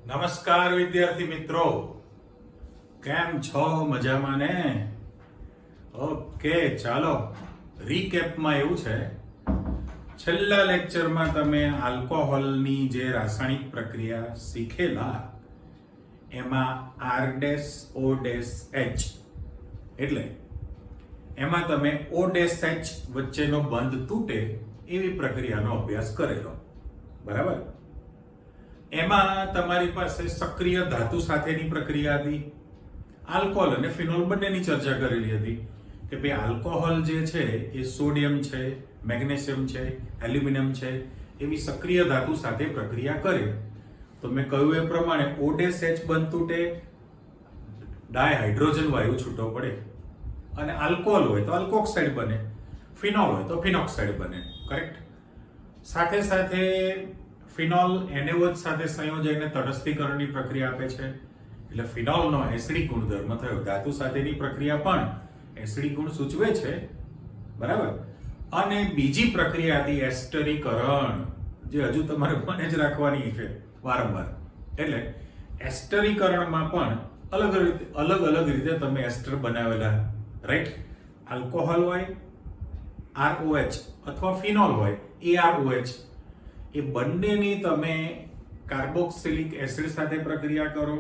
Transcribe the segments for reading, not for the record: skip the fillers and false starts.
નમસ્કાર વિદ્યાર્થી મિત્રો, કેમ છો? મજામાં ને? ઓકે, ચાલો રીકેપમાં એવું છે, છેલ્લા લેક્ચરમાં તમે આલ્કોહોલની જે રાસાયણિક પ્રક્રિયા શીખેલા એમાં R-O-H એટલે એમાં તમે O-H વચ્ચેનો બંધ તૂટે એવી પ્રક્રિયાનો અભ્યાસ કરેલો, બરાબર? એમાં તમારી પાસે સક્રિય ધાતુ સાથેની પ્રક્રિયા હતી, આલ્કોહોલ અને ફિનોલ બંનેની ચર્ચા કરેલી હતી કે ભાઈ આલ્કોહોલ જે છે એ સોડિયમ છે, મેગ્નેશિયમ છે, એલ્યુમિનિયમ છે, એવી સક્રિય ધાતુ સાથે પ્રક્રિયા કરે તો મેં કહ્યું એ પ્રમાણે O-H બંધ તૂટે, ડાયહાઇડ્રોજન વાયુ છૂટો પડે અને આલ્કોહોલ હોય તો આલ્કોક્સાઇડ બને, ફિનોલ હોય તો ફિનોક્સાઇડ બને, કરેક્ટ? સાથે સાથે ફિનોલ NaOH સાથે સંયોજાઈને તટસ્થીકરણની પ્રક્રિયા આપે છે, એટલે ફિનોલનો એસિડિક ગુણધર્મ થયો. ધાતુ સાથેની પ્રક્રિયા પણ એસિડિક ગુણ સૂચવે છે, બરાબર? અને બીજી પ્રક્રિયા હતી એસ્ટરીકરણ, જે હજુ તમારે મને જ રાખવાની છે વારંવાર. એટલે એસ્ટરીકરણમાં પણ અલગ અલગ રીતે તમે એસ્ટર બનાવેલા, રાઈટ? આલ્કોહોલ હોય ROH અથવા ફિનોલ હોય AROH, એ બંનેની તમે કાર્બોક્સિલિક એસિડ સાથે પ્રક્રિયા કરો,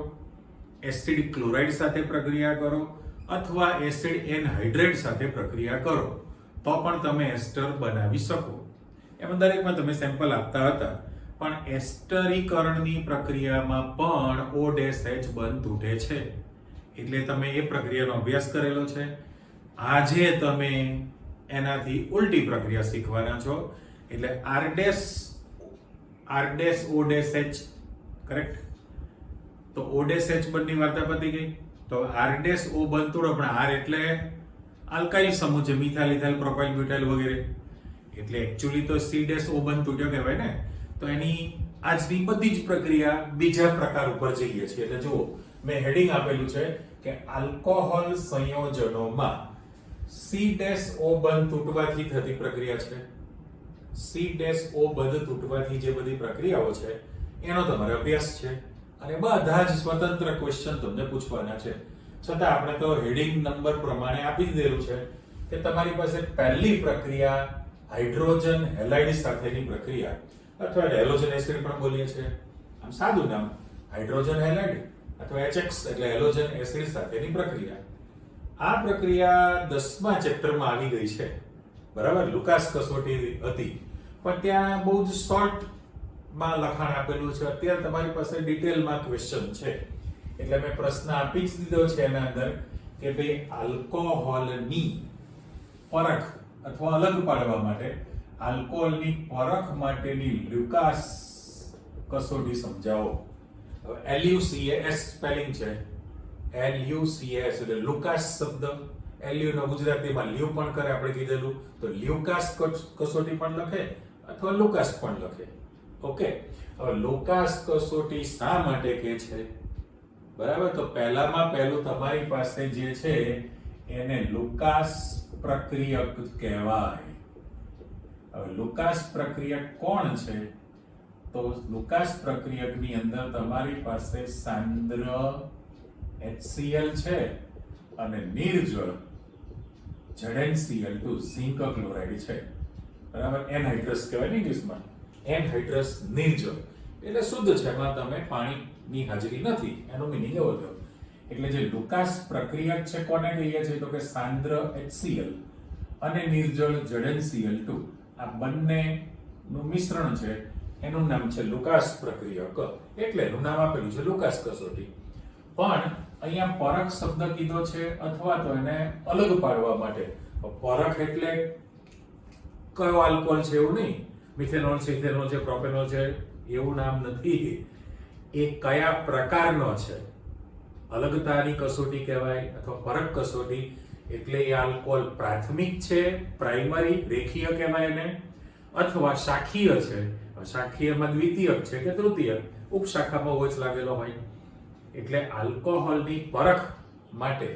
એસિડ ક્લોરાઇડ સાથે પ્રક્રિયા કરો અથવા એસિડ એનહાઇડ્રેટ સાથે પ્રક્રિયા કરો તો પણ તમે એસ્ટર બનાવી શકો. એમાં દરેકમાં તમે સેમ્પલ આપતા હતા, પણ એસ્ટરીકરણની પ્રક્રિયામાં પણ O-H બંધ તૂટે છે, એટલે તમે એ પ્રક્રિયાનો અભ્યાસ કરેલો છે. આજે તમે એનાથી ઉલટી પ્રક્રિયા શીખવાના છો, એટલે R-O-H, કરેક્ટ? તો O-H બંધની વાર્તા પતી ગઈ. તો R-O બંધ તોડો, પણ R એટલે આલ્કાઇલ સમૂહ છે, મિથાઇલ, ઇથાઇલ, પ્રોપાઇલ, બ્યુટાઇલ વગેરે, એટલે એક્ચ્યુઅલી તો C-O બંધ તૂટ્યો કહેવાય ને. તો એની આજની બધી જ પ્રક્રિયા બીજા પ્રકાર ઉપર જઈએ છીએ. એટલે જુઓ, મેં હેડિંગ આપેલું છે કે આલ્કોહોલ સંયોજનોમાં C-O બંધ તૂટવાથી થતી પ્રક્રિયા છે. C-O બંધ તૂટવાથી જે બધી પ્રક્રિયાઓ છે એનો તમારે અભ્યાસ છે, અને બધા જ સ્વતંત્ર ક્વેશ્ચન તમને પૂછવાના છે. છતાં આપણે તો હેડિંગ નંબર પ્રમાણે આપી દીધેલું છે કે તમારી પાસે પહેલી પ્રક્રિયા હાઇડ્રોજન હેલાઇડ સાથેની પ્રક્રિયા, અથવા હેલોજન એસિડ પણ બોલીએ છીએ, આમ સાદું નામ હાઇડ્રોજન હેલાઇડ અથવા HX એટલે હેલોજન એસિડ સાથેની પ્રક્રિયા. આ પ્રક્રિયા 10મા ચેપ્ટરમાં આવી ગઈ છે, બરાબર? લુકાસ કસોટી હતી, પણ ત્યાં બહુ જ શોર્ટ માં લખાણ આપેલું છે. અત્યારે તમારી પાસે ડિટેલમાં ક્વેશ્ચન છે, એટલે મેં પ્રશ્ન આપી જ દીધો છે એના અંદર કે ભાઈ આલ્કોહોલની પરખ અથવા અલગ પાડવા માટે આલ્કોહોલની પરખ માટેની લુકાસ કસોટી સમજાવો. LUCAS સ્પેલિંગ છે, LUCAS એટલે લુકાસ શબ્દ, LU નો ગુજરાતીમાં લ્યુ પણ કરે, આપણે કીધેલું, તો લ્યુકાસ કસોટી પણ લખે અથવા લુકાસ પણ લખે. ઓકે, હવે લુકાસ કસોટી શા માટે કે છે, બરાબર? તો પહેલામાં પહેલું તમારી પાસે જે છે એને લુકાસ પ્રક્રિયક કહેવાય. હવે લુકાસ પ્રક્રિયક કોણ છે? તો લુકાસ પ્રક્રિયકની અંદર તમારી પાસે સાંદ્ર HCl છે અને નિર્જળ ZnCl2 ઝિંક ક્લોરાઇડ છે, બરાબર? એનહાઇડ્રસ કહેવાય ને ઇંગ્લિશમાં, એનહાઇડ્રસ નિર્જળ એટલે શુદ્ધ છે, એમાં તમે પાણીની હાજરી નથી, એનો મીનિંગ એવો થયો. એટલે જે લુકાસ પ્રક્રિયક છે કોને કહીએ છીએ? તો કે સાંદ્ર HCl અને નિર્જળ ZnCl2 આ બંનેનું મિશ્રણ છે, એનું નામ છે લુકાસ પ્રક્રિયક, એટલે એનું નામ આપેલું છે લુકાસ કસોટી. પણ અહીંયા પરખ શબ્દ કીધો છે, અથવા તો એને અલગ પાડવા માટે. પરખ એટલે કયો આલ્કોહોલ છે એવું નહીં, મિથેનોલ છે, ઇથેનોલ છે, પ્રોપેનોલ છે, એવું નામ નથી. એ કયા પ્રકારનો છે, અલગતાની કસોટી કહેવાય અથવા પરખ કસોટી. એટલે એ આલ્કોહોલ પ્રાથમિક છે, પ્રાઇમરી રેખીય કહેવાય એને, અથવા શાખીય છે. શાખીયમાં દ્વિતીયક છે કે તૃતીયક, ઉપશાખામાં OH લાગેલો હોય. એટલે આલ્કોહોલની પરખ માટે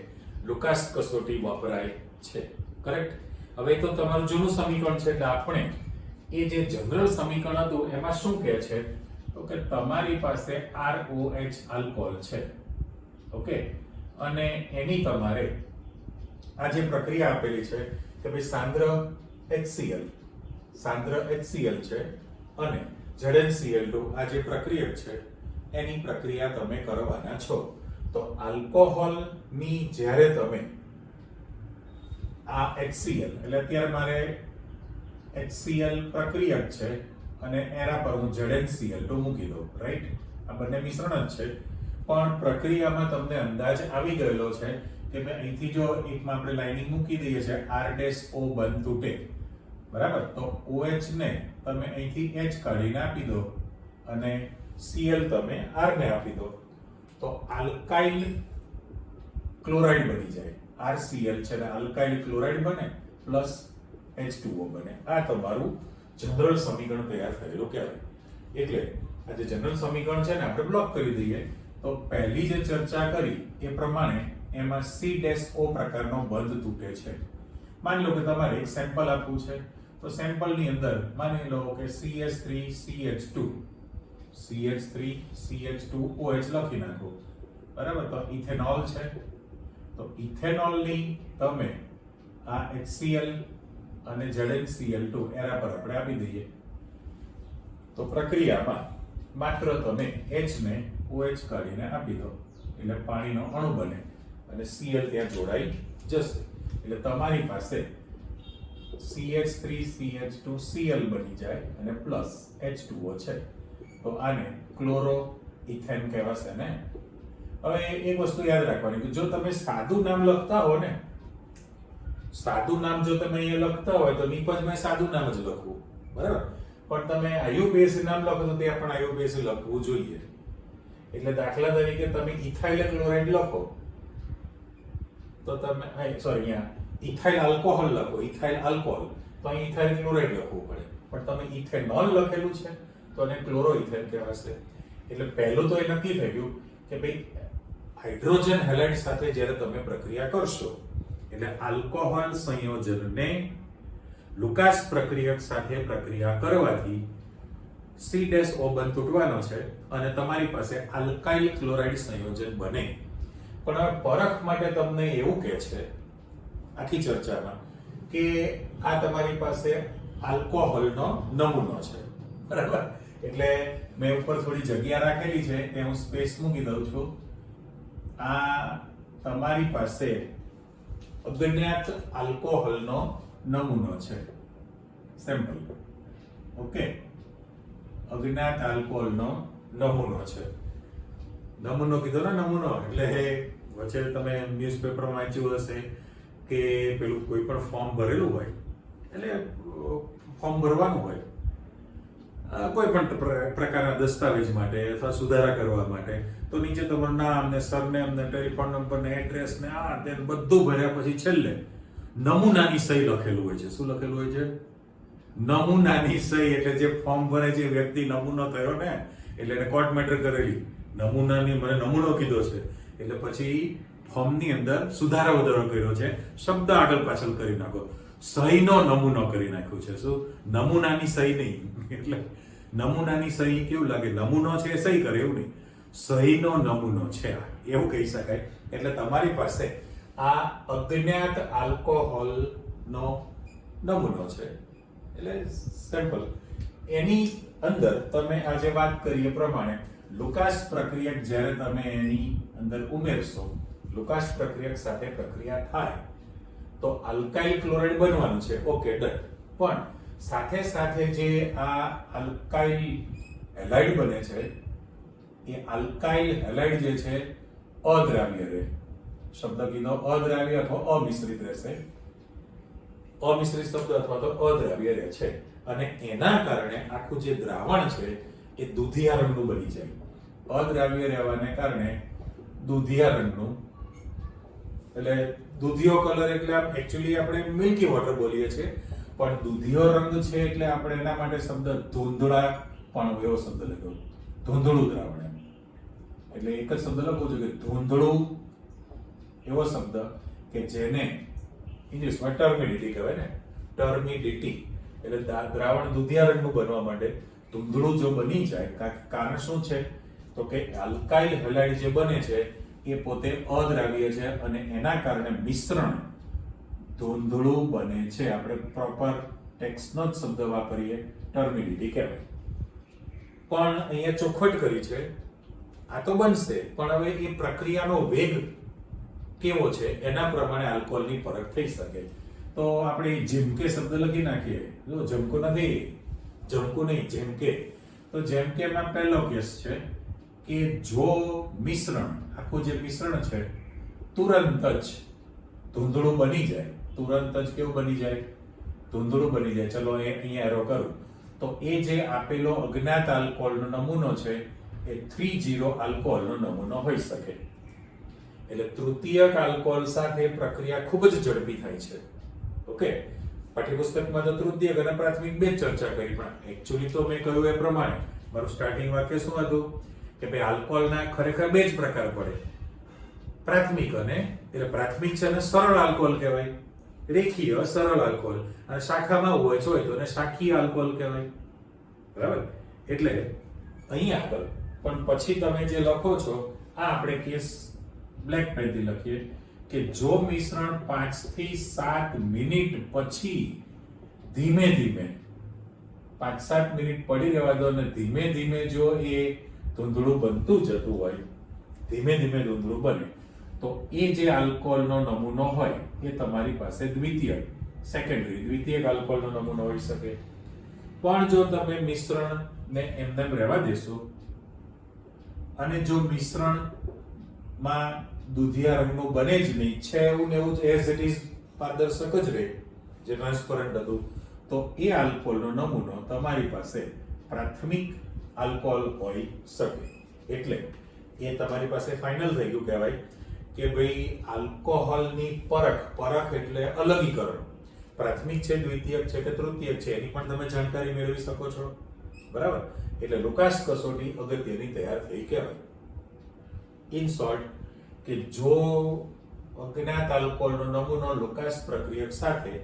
લુકાસ કસોટી વપરાય છે, કરેક્ટ? હવે તો તમારું જૂનું સમીકરણ છે, એટલે આપણે એ જે જનરલ સમીકરણ હતું એમાં શું કહે છે તો કે તમારી પાસે ROH આલ્કોહોલ છે, ઓકે, અને એની તમારે આ જે પ્રક્રિયા આપેલી છે કે ભાઈ સાંદ્ર HCl છે અને ZnCl2 આ જે પ્રક્રિયક છે એની પ્રક્રિયા તમે કરવાના છો. તો આલ્કોહોલની જ્યારે તમે આ HCl એટલે અત્યારે મારે HCl પ્રક્રિયક છે અને એના પર હું ZnCl2 મૂકી દઉં, રાઈટ? આ બંને મિશ્રણ જ છે, પણ પ્રક્રિયામાં તમને અંદાજ આવી ગયેલો છે કે ભાઈ અહીંથી જો એકમાં આપણે લાઇનિંગ મૂકી દઈએ છે R-O બંધ તૂટે, બરાબર? તો OH ને તમે અહીંથી H કાઢીને આપી દો અને Cl તમે R ને આપી દો તો આલ્કાઇલ ક્લોરાઇડ બની જાય. RCl છે ને આલ્કાઇલ ક્લોરાઇડ બને પ્લસ H2O બને. આ તમારું જનરલ સમીકરણ તૈયાર થયેલું કહેવાય. એટલે આ જે જનરલ સમીકરણ છે ને આપણે બ્લોક કરી દઈએ તો પહેલી જે ચર્ચા કરી એ પ્રમાણે એમાં C-O પ્રકારનો બંધ તૂટે છે. માની લો કે તમારે એક સેમ્પલ આપવું છે તો સેમ્પલની અંદર માની લો કે CH3CH2OH લખી નાખો, બરાબર? તો ઇથેનોલ છે, તો ઇથેનોલની તમે આ HCl અને ZnCl2 એના પર આપણે આપી દઈએ તો પ્રક્રિયામાં માત્ર તમે H ને OH કાઢીને આપી દો એટલે પાણીનો અણુ બને અને Cl ત્યાં જોડાઈ જશે. એટલે તમારી પાસે CH3CH2Cl બની જાય અને પ્લસ H2O છે. તો આને ક્લોરો ઇથેન કહેવાશે ને. હવે એક વસ્તુ યાદ રાખવાની કે જો તમે સાદું નામ લખતા હો ને, સાદું નામ જો તમે અહીંયા લખતા હોય તો નિપજમાં સાદું નામ જ લખવું, બરાબર? પણ તમે IUPAC નામ લખો તો ત્યાં પણ IUPAC લખવું જોઈએ. એટલે દાખલા તરીકે તમે ઇથાઇલ ક્લોરાઇડ લખો તો તમે અહીંયા ઇથાઇલ આલ્કોહોલ લખો, ઇથાઇલ આલ્કોહોલ, તો અહીં ઇથાઇલ ક્લોરાઇડ લખવું પડે. પણ તમે ઇથેનોલ લખેલું છે તો એને ક્લોરોઇથેન કહેવાશે. એટલે પહેલું તો એ નક્કી થઈ ગયું કે ભાઈ હાઇડ્રોજન હેલાઇડ સાથે જ્યારે તમે પ્રક્રિયા કરશો એટલે આલ્કોહોલ સંયોજનને લુકાસ પ્રક્રિયક સાથે પ્રક્રિયા કરવાથી C-O બંધ તૂટવાનો છે અને તમારી પાસે આલ્કાઇલ ક્લોરાઇડ સંયોજન બને. પણ હવે પરખ માટે તમને એવું કહે છે આખી ચર્ચામાં કે આ તમારી પાસે આલ્કોહોલનો નમૂનો છે, બરાબર? એટલે મેં ઉપર થોડી જગ્યા રાખેલી છે તે હું સ્પેસ મૂકી દઉં છું. આ તમારી પાસે અજ્ઞાત આલ્કોહોલનો નમૂનો છે, સેમ્પલ, ઓકે? અજ્ઞાત આલ્કોહોલનો નમૂનો છે. નમૂનો કીધો ને, નમૂનો એટલે હે વચ્ચે તમે ન્યૂઝપેપરમાં વાંચ્યું હશે કે પેલું કોઈ પણ ફોર્મ ભરેલું હોય એટલે ફોર્મ ભરવાનું હોય કોઈ પણ પ્રકારના દસ્તાવેજ માટે અથવા સુધારા કરવા માટે, તો નીચે તમારું નામ ને સરનેમ ને ટેલિફોન નંબર ને એડ્રેસ ને આ તે બધું ભર્યા પછી છેલ્લે નમૂનાની સહી લખેલું હોય છે. શું લખેલું હોય છે? નમૂનાની સહી. એટલે જે ફોર્મ ભરે છે વ્યક્તિ નમૂનો થયો ને એટલે એને કોર્ટ મેટર કરેલી, નમૂનાની મને નમૂનો કીધો છે એટલે પછી ફોર્મની અંદર સુધારા વધારો કર્યો છે, શબ્દ આગળ પાછળ કરી નાખો, સહીનો નમૂનો કરી નાખ્યો છે. શું? નમૂનાની સહી નહીં. એટલે નમૂનાની સહી કેવું લાગે? નમૂનો છે સહી કરે એવું નહીં, સહીનો નમૂનો છે એવું કહી શકાય. એટલે તમારી પાસે આ અજ્ઞાત આલ્કોહોલનો નમૂનો છે એટલે સેમ્પલ. એની અંદર તમે આજે વાત કરી એ પ્રમાણે લુકાસ પ્રક્રિયક જ્યારે તમે એની અંદર ઉમેરશો, લુકાસ પ્રક્રિયક સાથે પ્રક્રિયા થાય તો આલ્કાઇલ ક્લોરાઇડ બનવાનું છે, ઓકે, ડન. પણ સાથે સાથે જે આ આલ્કાઇલ હેલાઇડ બને છે એ આલ્કાઇલ હેલાઇડ જે છે અદ્રાવ્ય રહે. શબ્દ કીધો અદ્રાવ્ય અથવા અમિશ્રિત રહેશે. અમિશ્રિત શબ્દ અથવા તો અદ્રાવ્ય રહે છે અને એના કારણે આખું જે દ્રાવણ છે એ દૂધિયા રંગનું બની જાય. અદ્રાવ્ય રહેવાને કારણે દૂધિયા રંગનું, એટલે દૂધિયો કલર એટલે એકચ્યુઅલી આપણે મિલ્કી વોટર બોલીએ છીએ પણ દૂધિયો રંગ છે એટલે આપણે એના માટે શબ્દ ધૂંધળા પણ એવો શબ્દ લખ્યો, ધૂંધળું દ્રાવણ. એટલે એક જ શબ્દ લખો છો કે ધૂંધળું એવો શબ્દ કે જેને ઇંગ્લિશમાં ટર્મિડિટી કહેવાય ને, ટર્મિડિટી. એટલે દ્રાવણ દૂધિયા રંગનું બનવા માટે ધૂંધળું જો બની જાય, કારણ શું છે તો કે આલ્કાઇલ હેલાઇડ જે બને છે એ પોતે અદ્રાવ્ય છે અને એના કારણે મિશ્રણ ધૂંધળું બને છે. આપણે પ્રોપર ટેક્સ્ટનો જ શબ્દ વાપરીએ, ટર્મિડિટી કહેવાય. પણ અહીંયા ચોખવટ કરી છે, આ તો બનશે પણ હવે એ પ્રક્રિયાનો વેગ કેવો છે એના પ્રમાણે આલ્કોહોલની પરખ થઈ શકે. તો આપણે જેમકે શબ્દ લખી નાખીએ, જો જમકો નથી, જમકો નહીં, જેમકે. તો જેમકે માં પહેલો કેસ છે કે જો મિશ્રણ, આખું જે મિશ્રણ છે તુરંત જ ધૂંધળું બની જાય, તુરંત જ કેવું બની જાય, ધૂંધળું બની જાય. ચલો એ અહીંયા એરો કરું તો એ જે આપેલો અજ્ઞાત આલ્કોહોલનો નમૂનો છે એ 3,0 આલ્કોહોલનો નમૂનો હોઈ શકે. એટલે તૃતીયક આલ્કોહોલ સાથે પ્રક્રિયા ખૂબ જ ઝડપી થાય છે. ઓકે, પાઠ્યપુસ્તકમાં તો તૃતીયક અને પ્રાથમિક બે ચર્ચા કરી, પણ એકચ્યુઅલી તો મેં કહ્યું એ પ્રમાણે મારું સ્ટાર્ટિંગ વાક્ય શું હતું કે ભાઈ આલ્કોહોલના ખરેખર બે જ પ્રકાર પડે, પ્રાથમિક અને, એટલે પ્રાથમિક છે ને સરળ આલ્કોહોલ કહેવાય, રેખીય સરળ આલ્કોહોલ, અને શાખામાં હોય તો એને શાખીય આલ્કોહોલ કહેવાય. બરાબર? એટલે અહીંયા આગળ પણ પછી તમે જે લખો છો આ આપણે કેસ બ્લેક પેનથી લખીએ કે જો મિશ્રણ 5 થી 7 મિનિટ પછી ધીમે ધીમે 5-7 મિનિટ પડી રહેવા દો અને ધીમે ધીમે જો એ ધૂંધળું બનતું જતું હોય, ધીમે ધીમે ધૂંધળું બને, તો એ જે આલ્કોહોલનો નમૂનો હોય એ તમારી પાસે દ્વિતીયક આલ્કોહોલનો નમૂનો હોઈ શકે. પણ જો તમે મિશ્રણને એમને રહેવા દેશો અને જો મિશ્રણમાં દૂધિયા રંગનું બને જ નહીં, છે એવું ને એવું જ એઝ ઇટ ઇઝ પારદર્શક જ રહે, જે ટ્રાન્સપરન્ટ હતું, તો એ આલ્કોહોલનો નમૂનો તમારી પાસે પ્રાથમિક આલ્કોહોલ હોઈ શકે. એટલે એ તમારી પાસે ફાઇનલ થઈ ગયું કહેવાય કે ભાઈ આલ્કોહોલની પરખ એટલે અલગીકરણ, પ્રાથમિક છે, દ્વિતીયક છે કે તૃતીયક છે, એની પણ તમે જાણકારી મેળવી શકો છો. બરાબર? એટલે લુકાસ કસોટી અગત્યની તૈયાર થઈ કહેવાય. ઇન શોર્ટ કે જો અજ્ઞાત આલ્કોહોલનો નમૂનો લુકાસ પ્રક્રિયક સાથે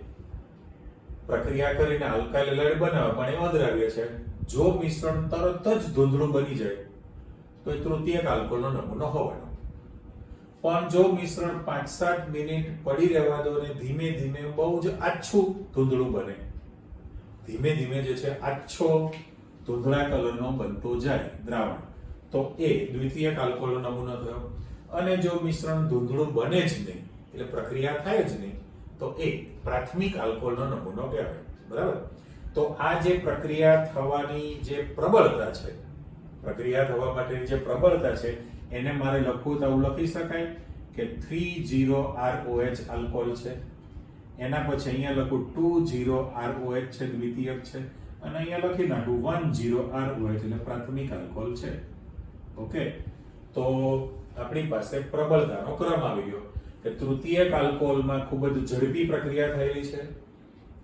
પ્રક્રિયા કરીને આલ્કાઇલ હેલાઇડ બનાવે પણ એ અદ્રાવ્ય છે, જો મિશ્રણ તરત જ ધૂંધળું બની જાય તો એ તૃતીયક આલ્કોહોલનો નમૂનો હોવાનો. પણ જો મિશ્રણ 5-7 મિનિટ પડી રહેવા દો અને ધીમે ધીમે બહુ જ આછું ધૂંધળું બને, ધીમે ધીમે જે છે આછો ધૂંધળા કલરનો બનતો જાય દ્રાવણ, તો એ દ્વિતીયક આલ્કોહોલનો નમૂનો થયો. અને જો મિશ્રણ ધૂંધળું બને જ નહીં, એટલે પ્રક્રિયા થાય જ નહીં, તો એ પ્રાથમિક આલ્કોહોલનો નમૂનો કહેવાય. બરાબર? તો આ જે પ્રક્રિયા થવાની જે પ્રબળતા છે, પ્રક્રિયા થવા માટેની જે પ્રબળતા છે એને મારે લખવું તો આવું લખી શકાય કે 3,0 ROH આલ્કોહોલ છે, એના પછી અહીંયા લખું 2,0 ROH છે, દ્વિતીયક છે, અને અહીંયા લખી નાખું 1,0 ROH એટલે પ્રાથમિક આલ્કોહોલ છે. ઓકે, તો આપણી પાસે પ્રબળતાનો ક્રમ આવી ગયો કે તૃતીયક આલ્કોહોલમાં ખૂબ જ ઝડપી પ્રક્રિયા થયેલી છે,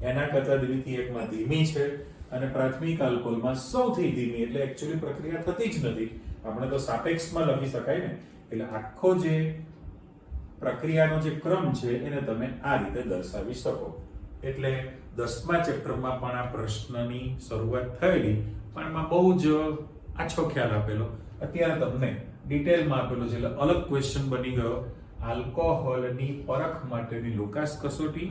એના કરતા દ્વિતીયકમાં ધીમી છે, અને પ્રાથમિક આલ્કોહોલમાં સૌથી ધીમી, એટલે એકચ્યુઅલી પ્રક્રિયા થતી જ નથી. આપણે તો સાપેક્ષમાં લખી શકાય ને. એટલે આખો જે પ્રક્રિયાનો જે ક્રમ છે એને તમે આ રીતે દર્શાવી શકો. એટલે 10મા ચેપ્ટરમાં પણ આ પ્રશ્નની શરૂઆત થયેલી, પણ એમાં બહુ જ આછો ખ્યાલ આપેલો. અત્યારે તમને ડિટેલમાં આપેલો છે, એટલે અલગ ક્વેશ્ચન બની ગયો. આલ્કોહોલની પરખ માટેની લુકાસ કસોટી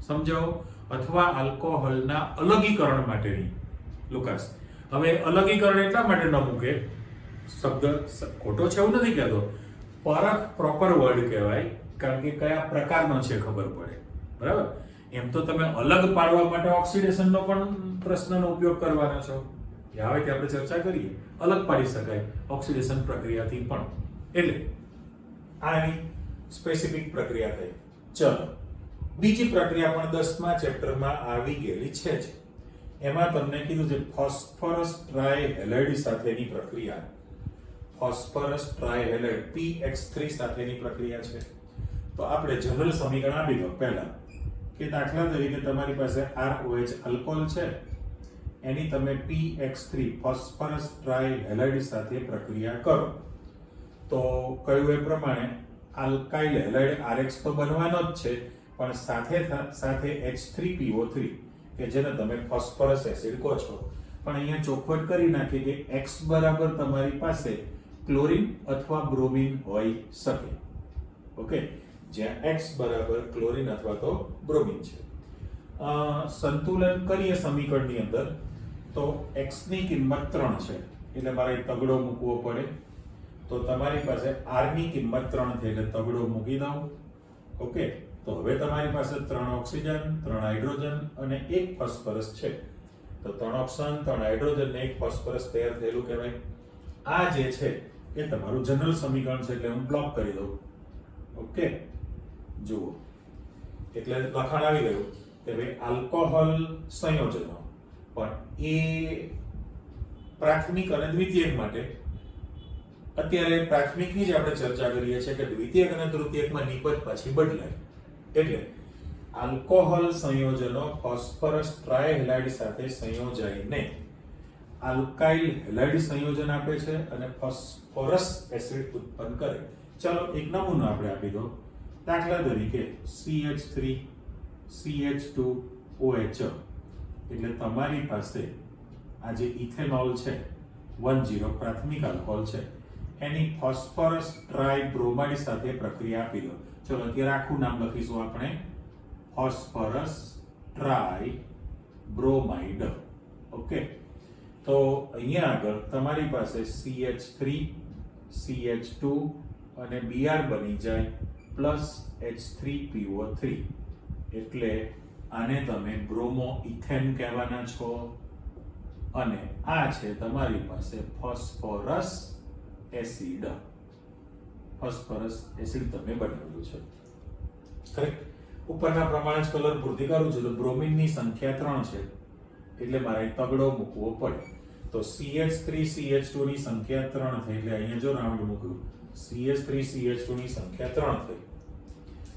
સમજાવો અથવા આલ્કોહોલના અલગીકરણ માટેની લુકાસ. હવે અલગીકરણ એટલા માટે ન મૂકે, શબ્દ ખોટો છે એવું નથી કહેતો, પરખ પ્રોપર વર્ડ કહેવાય, કારણ કે કયા પ્રકારનો છે ખબર પડે. બરાબર? એમ તો તમે અલગ પાડવા માટે ઓક્સિડેશનનો પણ પ્રશ્નનો ઉપયોગ કરવાનો છો, આવે કે આપણે ચર્ચા કરીએ, અલગ પાડી શકાય ઓક્સિડેશન પ્રક્રિયાથી પણ. એટલે આની સ્પેસિફિક પ્રક્રિયા થઈ. ચલો, બીજી પ્રક્રિયા પણ 10મા ચેપ્ટરમાં આવી ગયેલી છે જ. એમાં તમને કીધું છે ફોસ્ફરસ ટ્રાયહેલાઇડ સાથેની પ્રક્રિયા, ફોસ્ફરસ ટ્રાયહેલાઇડ PX3 સાથેની પ્રક્રિયા છે. તો આપણે જનરલ સમીકરણ આપી દો પહેલા કે દાખલા તરીકે તમારી પાસે ROH આલ્કોહોલ છે, એની તમે PX3 ફોસ્ફરસ ટ્રાયહેલાઇડ સાથે પ્રક્રિયા કરો, તો કહ્યું એ પ્રમાણે આલ્કાઇલ હેલાઇડ RX તો બનવાનો જ છે, પણ સાથે સાથે H3PO3 કે જેને તમે ફોસ્ફરસ એસિડ કહો છો, પણ અહીંયા ચોખવટ કરી નાખી કે x બરાબર તમારી પાસે ક્લોરીન અથવા બ્રોમિન હોઈ શકે. ઓકે, જ્યાં x બરાબર ક્લોરીન અથવા તો બ્રોમિન છે. સંતુલન કરીએ સમીકરણની અંદર તો x ની કિંમત 3 છે એટલે મારે તગડો મૂકવો પડે. તો તમારી પાસે r ની કિંમત 3 થઈ એટલે તગડો મૂકી દઉં. ઓકે, તો હવે તમારી પાસે 3 ઓક્સિજન 3 હાઇડ્રોજન અને 1 ફોસ્ફરસ છે. તો 3 ઓક્સિજન 3 હાઇડ્રોજન અને 1 ફોસ્ફરસ તૈયાર થયેલું કહેવાય. આ જે છે એ તમારું જનરલ સમીકરણ છે એટલે હું બ્લોક કરી દઉં. ઓકે, જુઓ એટલે લખાણ આવી ગયું કે ભાઈ આલ્કોહોલ સંયોજનો, પણ એ પ્રાથમિક અને દ્વિતીયક માટે અત્યારે પ્રાથમિકની જ આપણે ચર્ચા કરીએ છીએ કે દ્વિતીયક અને તૃતીયકમાં નિપજ પાછી બદલાય. એટલે આલ્કોહોલ સંયોજનો ફોસ્ફરસ ટ્રાયહેલાઇડ સાથે સંયોજાઈને આલ્કાઇલ હેલાઇડ સંયોજન આપે છે અને ફોસ્ફરસ એસિડ ઉત્પન્ન કરે. ચાલો એક નમૂનો આપણે આપી દો. દાખલા તરીકે CH3 CH2OH એટલે તમારી પાસે આ જે ઇથેનોલ છે 10 પ્રાથમિક આલ્કોહોલ છે એની ફોસ્ફરસ ટ્રાઇબ્રોમાઇડ સાથે પ્રક્રિયા આપી દો. ચલો અત્યારે આખું નામ લખીશું આપણે ફોસ્ફરસ ટ્રાઇબ્રોમાઇડ. ઓકે, તો અહીંયા આગળ તમારી પાસે CH3 CH2 અને Br બની જાય પ્લસ H3PO3 એટલે આને તમે બ્રોમો ઇથેન કહેવાના છો. અને આ છે તમારી પાસે ફોસ્ફરસ એસિડ. ફોસ્ફરસ એસિડ તમે બનાવેલું છે. કરેક્ટ. ઉપરના પ્રમાણે જ કલર પૂર્તિ કરું છું તો બ્રોમિનની સંખ્યા 3 છે એટલે મારે તગડો મૂકવો પડે. તો CH3 CH2 ની સંખ્યા 3 થઈ એટલે અહીંયા જો રાઉન્ડ મૂક્યું CH3 CH2 ની સંખ્યા 3 થઈ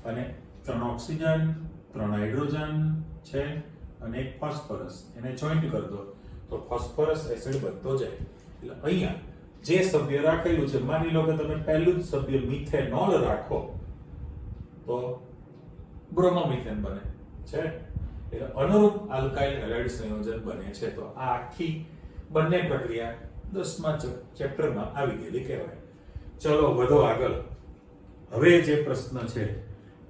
અને 3 ઓક્સિજન 3 હાઇડ્રોજન છે અને 1 ફોસ્ફરસ એને જોઈન્ટ કરી દો તો ફોસ્ફરસ એસિડ બનતો જાય. એટલે અહીંયા જે સભ્ય રાખેલું છે માની લો કે તમે પહેલું જ સભ્ય મિથેનોલ રાખો તો બ્રોમોમિથેન બને છે. એટલે અનુરૂપ આલ્કાઇલ હેલાઇડ સંયોજન બને છે. તો આ આખી બંને પ્રક્રિયા 10મા ચેપ્ટરમાં આવી ગયેલી કહેવાય. ચલો વધો આગળ. હવે જે પ્રશ્ન છે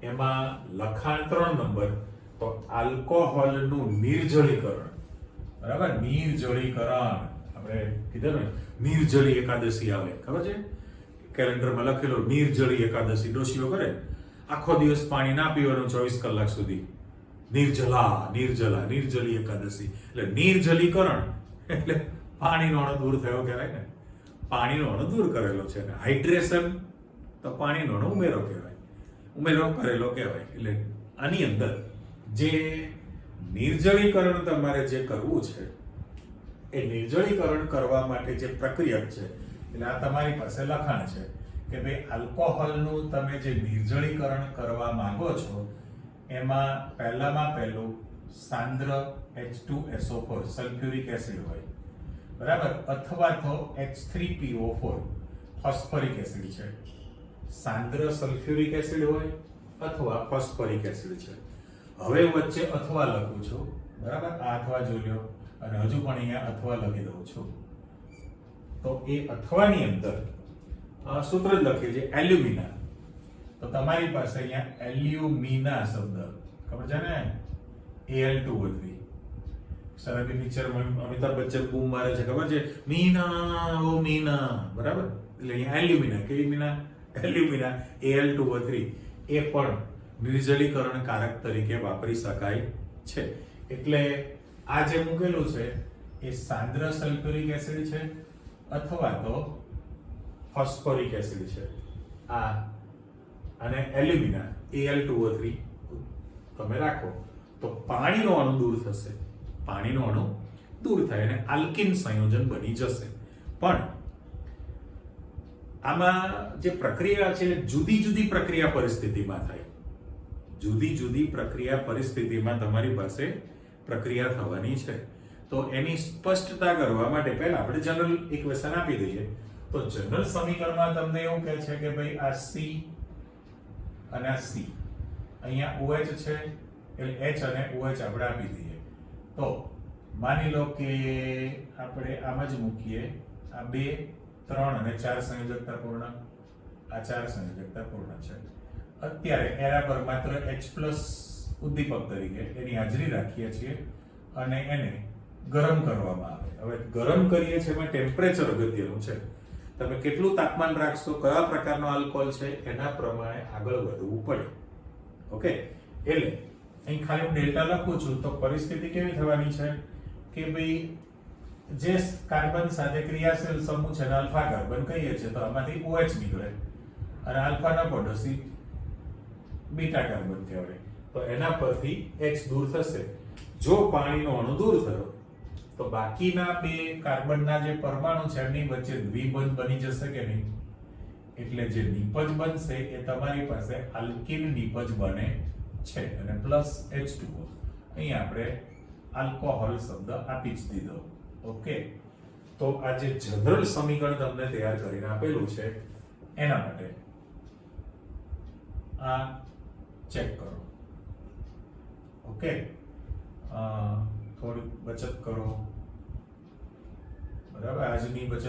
એમાં લખાણ 3 નંબર તો આલ્કોહોલનું નિર્જલીકરણ. બરાબર, નિર્જલીકરણ આપણે કીધું ને નિર્જળી એકાદશી આવે ખબર છે કેલેન્ડરમાં લખેલો નિર્જળી એકાદશી ડોશીઓ કરે આખો દિવસ પાણી ના પીવાનું 24 કલાક સુધી. નિર્જળી એકાદશી એટલે નિર્જલીકરણ એટલે પાણીનો અણુ દૂર થયો કહેવાય ને. પાણીનો અણુ દૂર કરેલો છે ને હાઇડ્રેશન તો પાણીનો અણુ ઉમેરો કરેલો કહેવાય. એટલે આની અંદર જે નિર્જળીકરણ તમારે જે કરવું છે એ નિર્જળીકરણ કરવા માટે જે પ્રક્રિયા છે એટલે આ તમારી પાસે લખાણ છે કે ભાઈ આલ્કોહોલનું તમે જે નિર્જળીકરણ કરવા માંગો છો એમાં પહેલામાં પહેલું સાંદ્ર H2SO4 સલ્ફ્યુરિક એસિડ હોય બરાબર, અથવા તો H3PO4 ફોસ્ફરિક એસિડ છે. સાંદ્ર સલ્ફ્યુરિક એસિડ હોય અથવા ફોસ્ફરિક એસિડ છે. હવે વચ્ચે અથવા લખું છું બરાબર, આ અથવા જોઈ લો અને હજુ પણ અહીંયા અથવા લખી દઉં છું. તો એ અથવાની અંદર સૂત્ર જ લખીએ છીએ એલ્યુમિના. તો તમારી પાસે અહીંયા એલ્યુમિના શબ્દ ખબર છે ને Al2O3 સરબી પિક્ચરમાં અમિતાભ બચ્ચન બૂમ મારે છે ખબર છે મીના ઓ મીના બરાબર. એટલે અહીંયા એલ્યુમિના કેવી મીના એલ્યુમિના Al2O3 એ પણ નિર્જલીકરણ કારક તરીકે વાપરી શકાય છે. એટલે આ જે મૂકેલું છે એ સાંદ્ર સલ્ફ્યુરિક એસિડ છે અથવા તો ફોસ્ફોરિક એસિડ છે. આ અને એલ્યુમિના Al2O3 તમે રાખો તો પાણીનો અણુ દૂર થશે. પાણીનો અણુ દૂર થાય અને આલ્કિન સંયોજન બની જશે. પણ આમાં જે પ્રક્રિયા છે જુદી જુદી પ્રક્રિયા પરિસ્થિતિમાં થાય. જુદી જુદી પ્રક્રિયા પરિસ્થિતિમાં તમારી પાસે પ્રક્રિયા થવાની છે. તો એની સ્પષ્ટતા કરવા માટે પહેલા આપણે જનરલ ઇક્વેશન આપી દઈએ. તો જનરલ સમીકરણમાં તમને એવું કહે છે કે ભાઈ આ C અને આ C અહીંયા OH છે એટલે H અને OH આપણે આપી દઈએ. તો માની લો કે આપણે આમ જ મૂકીએ, આ 2, 3 અને 4 સંયોજકતા પૂર્ણ, આ 4 સંયોજકતા પૂર્ણ છે. અત્યારે એના પર માત્ર H+ ઉદ્દીપક તરીકે એની હાજરી રાખીએ છીએ અને એને ગરમ કરવામાં આવે. હવે ગરમ કરીએ છીએ એમાં ટેમ્પરેચર અગત્યનું છે. તમે કેટલું તાપમાન રાખશો, કયા પ્રકારનો આલ્કોહોલ છે એના પ્રમાણે આગળ વધવું પડે. ઓકે, એટલે અહીં ખાલી હું ડેલ્ટા લખું છું તો પરિસ્થિતિ કેવી થવાની છે કે ભાઈ જે કાર્બન સાથે ક્રિયાશીલ સમૂહ છે આલ્ફા કાર્બન કહીએ છીએ તો આમાંથી OH નીકળે અને આલ્ફા ના પડોશી બીટા કાર્બન કહેવાય. તો એના પરથી H દૂર થશે. જો પાણીનો અણુ દૂર થયો તો બાકીના 2 કાર્બનના જે પરમાણુ છે એમની વચ્ચે દ્વિબંધ બની જશે કે નહીં? એટલે જે નિપજ બનશે એ તમારી પાસે આલ્કીન નિપજ બને છે અને પ્લસ H2O. અહીં આપણે આલ્કોહોલ શબ્દ આપી જ દીધો. ઓકે, તો આ જે જનરલ સમીકરણ તમને તૈયાર કરીને આપેલું છે એના માટે આ ચેક કરો. ઓકે, થોડી બચત કરો. બરાબર, આજની બચત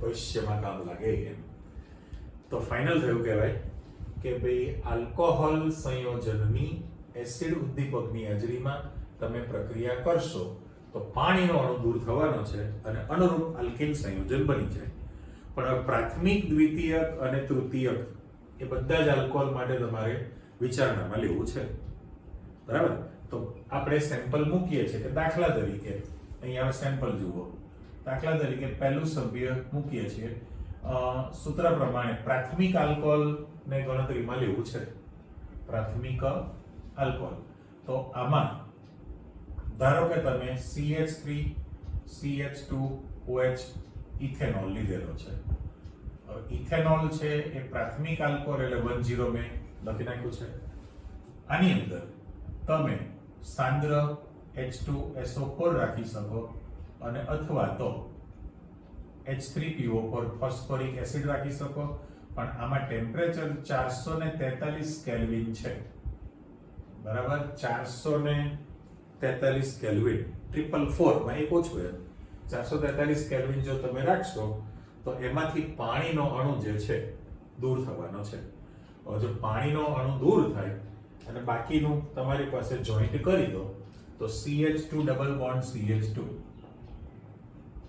ભવિષ્યમાં કામ લાગે એમ. તો ફાઇનલ થયું કહેવાય કે ભાઈ આલ્કોહોલ સંયોજનની એસિડ ઉદ્દીપકની હાજરીમાં તમે પ્રક્રિયા કરશો તો પાણીનો અણુ દૂર થવાનો છે અને અનુરૂપ આલ્કીન સંયોજન બની જાય. પણ હવે પ્રાથમિક, દ્વિતીયક અને તૃતીયક એ બધા જ આલ્કોહોલ માટે તમારે વિચારણામાં લેવું છે. બરાબર, તો આપણે સેમ્પલ મૂકીએ છીએ કે દાખલા તરીકે અહીંયા સેમ્પલ જુઓ. દાખલા તરીકે પહેલું સભ્ય મૂકીએ છીએ. સૂત્ર પ્રમાણે પ્રાથમિક આલ્કોહોલ ને ગણતરીમાં લેવું છે. પ્રાથમિક આલ્કોહોલ તો આમાં ધારો કે તમે CH3 CH2 OH ઇથેનોલ લીધેલો છે. ઇથેનોલ છે એ પ્રાથમિક આલ્કોહોલ એટલે 10 મેં લખી નાખ્યું છે. આની અંદર તમે સાંદ્ર H2SO4 રાખી શકો અને અથવા તો H3PO4 ફોસ્ફોરિક એસિડ રાખી શકો. પણ આમાં ટેમ્પરેચર 443 કેલ્વિન છે. બરાબર, 443 કેલ્વિન 444 માં એક ઓછું એમ 443 કેલ્વિન જો તમે રાખશો તો એમાંથી પાણીનો અણુ જે છે દૂર થવાનો છે. હવે જો પાણીનો અણુ દૂર થાય અને બાકીનું તમારી પાસે જોઈન્ટ કરી દો તો CH2 double bond CH2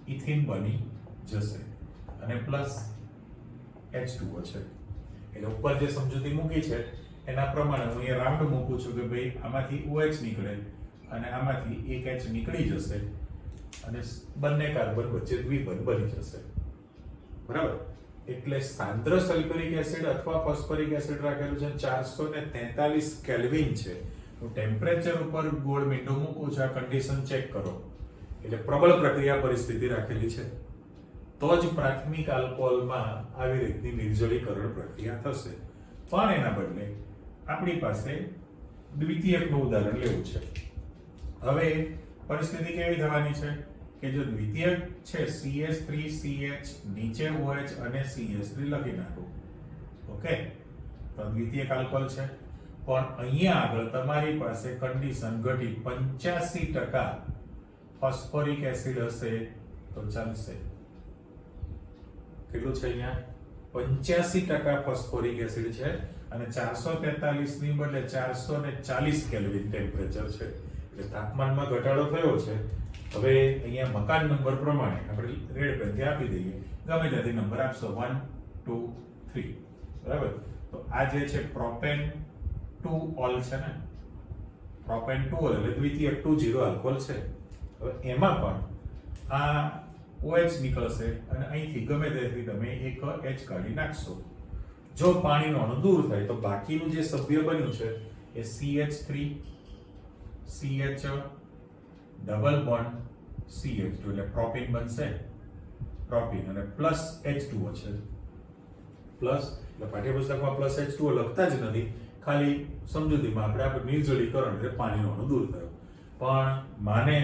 ethene બની જશે અને પ્લસ H2O છે. એટલે ઉપર જે સમજૂતી મૂકી છે એના પ્રમાણે હું અહીંયા રાઉન્ડ મૂકું છું કે ભાઈ આમાંથી OH નીકળે અને આમાંથી એક H નીકળી જશે અને બંને કાર્બન વચ્ચે દ્વિબંધ બની જશે. બરાબર, એટલે સાંદ્ર સલ્ફ્યુરિક એસિડ અથવા ફોસ્ફોરિક એસિડ રાખેલું છે 443 કેલ્વિન છે. હું ટેમ્પરેચર ઉપર ગોળ મીંડો મૂકું છું. આ કન્ડિશન ચેક કરો. એટલે પ્રબળ પ્રક્રિયા પરિસ્થિતિ રાખેલી છે તો જ પ્રાથમિક આલ્કોહોલમાં આવી રીતની નિર્જલીકરણ પ્રક્રિયા થશે. પણ એના બદલે આપણી પાસે દ્વિતીયકનું ઉદાહરણ લેવું છે. હવે પરિસ્થિતિ કેવી થવાની છે કે જો દ્વિતીયક છે CH3CH નીચે OH અને CH3 લખી નાખો. ઓકે, તો દ્વિતીયક આલ્કોહોલ છે. પણ અહીંયા આગળ તમારી પાસે કન્ડિશન ઘટી 85% ફોસ્ફોરિક એસિડ હશે તો ચાલશે. કેટલું છે અહીંયા? 85% ફોસ્ફોરિક એસિડ છે અને 443 ની બદલે 440 કેલ્વિન ટેમ્પરેચર છે. એટલે તાપમાનમાં ઘટાડો થયો છે. હવે અહીંયા મકાન નંબર પ્રમાણે આપણે રેડ પેનથી આપી દઈએ. ગમે ત્યાંથી નંબર આપશો 1 2 3. બરાબર, તો આ જે છે પ્રોપેન 2 ઓલ છે ને, પ્રોપેન 2 ઓલ એટલે દ્વિતીયક 2 આલ્કોહોલ છે. હવે એમાં પણ આ OH નીકળશે અને અહીંથી ગમે ત્યાંથી તમે એક H કાઢી નાખશો. જો પાણીનો અણુ દૂર થાય તો બાકીનું જે સભ્ય બન્યું છે એ CH3 CH double bond CH2 એટલે પ્રોપીન બનશે. પ્રોપીન અને પ્લસ H2O છે. પ્લસ એટલે પાઠ્યપુસ્તકમાં પ્લસ H2O લખતા જ નથી, ખાલી સમજૂતીમાં આપણે નિર્જલીકરણ એટલે પાણીનો અણુ દૂર થયો. પણ માને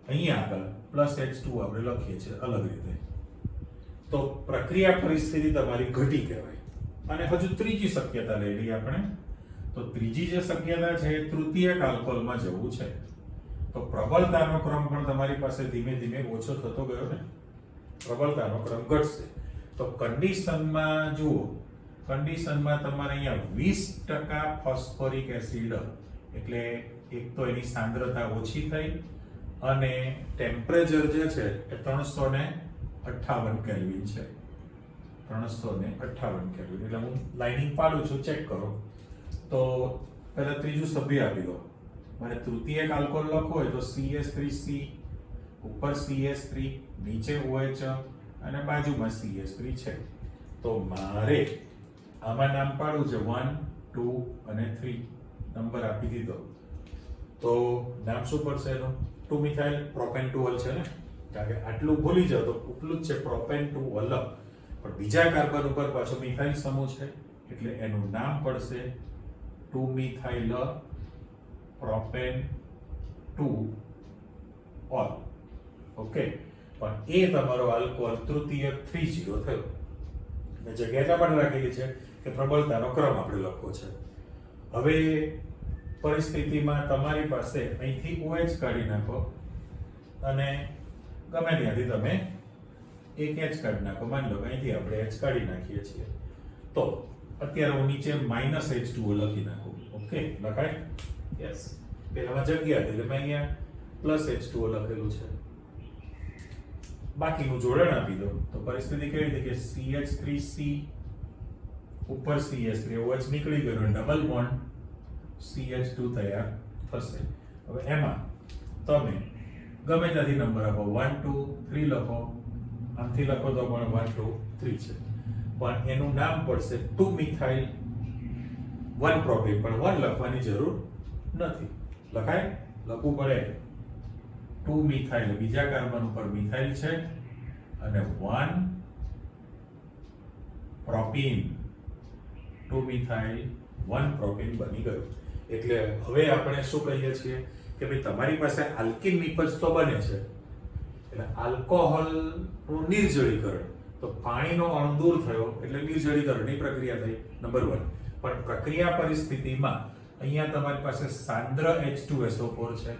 અહીંયા આગળ પ્લસ H2O આપણે લખીએ છીએ અલગ રીતે. તો પ્રક્રિયા પરિસ્થિતિ તમારી ઘટી કહેવાય. અને હજુ ત્રીજી શક્યતા લઈ લઈએ આપણે. તો ત્રીજી જે શક્યતા છે એ તૃતીયક આલ્કોહોલમાં જવું છે. તો પ્રબળતાનો ક્રમ પણ તમારી પાસે ધીમે ધીમે ઓછો થતો ગયો ને, પ્રબળતાનો ક્રમ ઘટશે. તો કન્ડિશનમાં જુઓ, કન્ડિશનમાં તમારે અહીંયા 20% ફોસ્ફોરિક એસિડ, એટલે એક તો એની સાંદ્રતા ઓછી થઈ અને ટેમ્પરેચર જે છે એ 358 કેલ્વિન છે. 358 કેલ્વિન એટલે હું લાઇનિંગ પાડું છું, ચેક કરો. તો પહેલા ત્રીજું સભ્ય આપી દો. મારે તૃતીયક આલ્કોહોલ લખવો હોય તો CH3C, ઉપર CH3, નીચે OH અને બાજુમાં CH3 છે. તો મારે આમાં નામ પાડવું છે 1, 2 અને 3 નંબર આપી દીધો. તો નામ શું પડશે એનું? 2 મિથાઇલ પ્રોપેન 2 અલ છે ને, કારણ કે આટલું ભૂલી જાવ તો ઉપલું જ છે પ્રોપેન 2 અલગ, પણ બીજા કાર્બન ઉપર પાછો મિથાઇલ સમૂહ છે એટલે એનું નામ પડશે 2 મિથાઇલ પ્રોપેન 2 ઓલ. ઓકે, પણ એ તમારો આલ્કોહોલ તૃતીયક 30 થયો. મેં જગ્યા એટલા માટે રાખેલી છે કે પ્રબળતાનો ક્રમ આપણે લખવો છે. હવે પરિસ્થિતિમાં તમારી પાસે અહીંથી OH કાઢી નાખો અને ગમે ત્યાંથી તમે એક H કાઢી નાખો. માની લો અહીંથી આપણે H કાઢી નાખીએ છીએ, તો અત્યારે હું નીચે -H2O લખી નાખું. ઓકે, લખાય? યસ. પહેલામાં જગ્યા હતી એટલે મેં અહીંયા +H2O લખેલું છે. બાકીનું જોડાણ આપી દો તો પરિસ્થિતિ કેવી હતી કે CH3C ઉપર CH3, OH નીકળી ગયો, ડબલ બોન્ડ CH2 તૈયાર થશે. હવે એમાં તમે ગમે ત્યાંથી નંબર આપો, 1, 2, 3 લખો, આમથી લખો તો પણ 1, 2, 3 છે, પણ એનું નામ પડશે 2 મિથાઇલ 1 પ્રોપેન, પણ 1 લખવાની જરૂર નથી. લખાય? લખવું પડે 2 મિથાઇલ, બીજા કાર્બન ઉપર મિથાઇલ છે અને 1 પ્રોપીન, 2 મિથાઇલ 1 પ્રોપીન બની ગયું. એટલે હવે આપણે શું કહીએ છીએ કે ભાઈ તમારી પાસે આલ્કીન નિપજ તો બને છે, એટલે આલ્કોહોલનું નિર્જળીકરણ, તો પાણીનો અણુ દૂર થયો એટલે નિર્જળીકરણની પ્રક્રિયા થઈ, નંબર 1. પણ પ્રક્રિયા પરિસ્થિતિમાં અહીંયા તમારી પાસે સાંદ્ર H2SO4 છે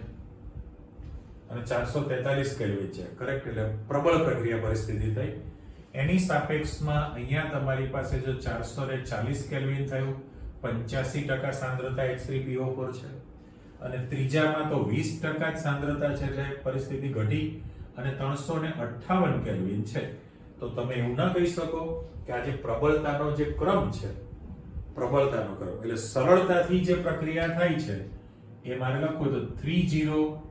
અને 443 કેલ્વિન છે, કરેક્ટ? એટલે પ્રબળ પ્રક્રિયા પરિસ્થિતિ થઈ. એની સાપેક્ષમાં અહીંયા તમારી પાસે જો 440 કેલ્વિન થયું, 85% સાંદ્રતા H3PO4 છે અને ત્રીજામાં તો 20% જ સાંદ્રતા છે એટલે પરિસ્થિતિ ઘટી અને 358 કેલ્વિન છે. તો તમે એવું ના કહી શકો કે આ જે પ્રબળતાનો જે ક્રમ છે, પ્રબળતાનો ક્રમ એટલે સરળતાથી જે પ્રક્રિયા થાય છે એ મારે લખવું તો 30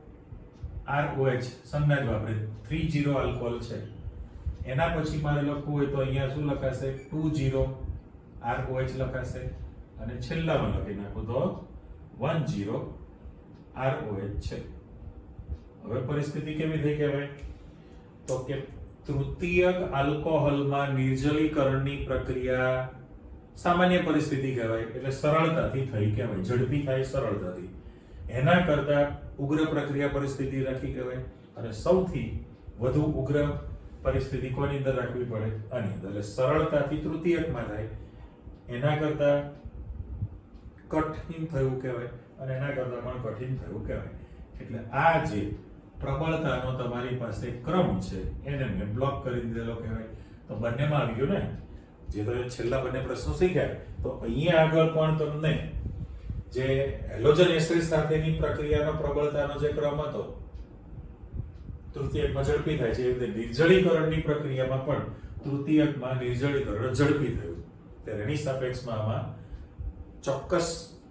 ROH સંજ્ઞા જ વાપરે, 30 આલ્કોહોલ છે. એના પછી મારે લખવું હોય તો અહીંયા શું લખાશે? 20 ROH લખાશે અને છેલ્લામાં લખી નાખું તો 10 ROH છે. હવે પરિસ્થિતિ કેવી થઈ કહેવાય? તો કે તૃતીયક આલ્કોહોલમાં નિર્જલીકરણની પ્રક્રિયા સામાન્ય પરિસ્થિતિ કહેવાય, એટલે સરળતાથી થઈ કહેવાય, ઝડપી થાય સરળતાથી. એના કરતા ઉગ્ર પ્રક્રિયા પરિસ્થિતિ રાખી કહેવાય અને સૌથી વધુ ઉગ્ર પરિસ્થિતિ કોની અંદર રાખવી પડે? આની અંદર. એટલે સરળતાથી તૃતીયકમાં થાય, એના કરતા કઠિન થયું કહેવાય અને એના કરતા પણ કઠિન થયું કહેવાય. એટલે આ જે પ્રબળતાનો તમારી પાસે ક્રમ છે એને મેં બ્લોક કરી દીધેલો કહેવાય. તો બંનેમાં આવી ગયું ને, જે તમે છેલ્લા બંને પ્રશ્નો શીખ્યા, તો અહીંયા આગળ પણ તમને જે હેલોજન એસિડ સાથેની પ્રક્રિયાનો પ્રબળતાનો જે ક્રમ હતો તૃતીયકમાં ઝડપી થાય છે, એ રીતે નિર્જલીકરણની પ્રક્રિયામાં પણ તૃતીયકમાં નિર્જલીકરણ ઝડપી થયું. ત્યારે એની સાપેક્ષમાં આમાં ચોક્કસ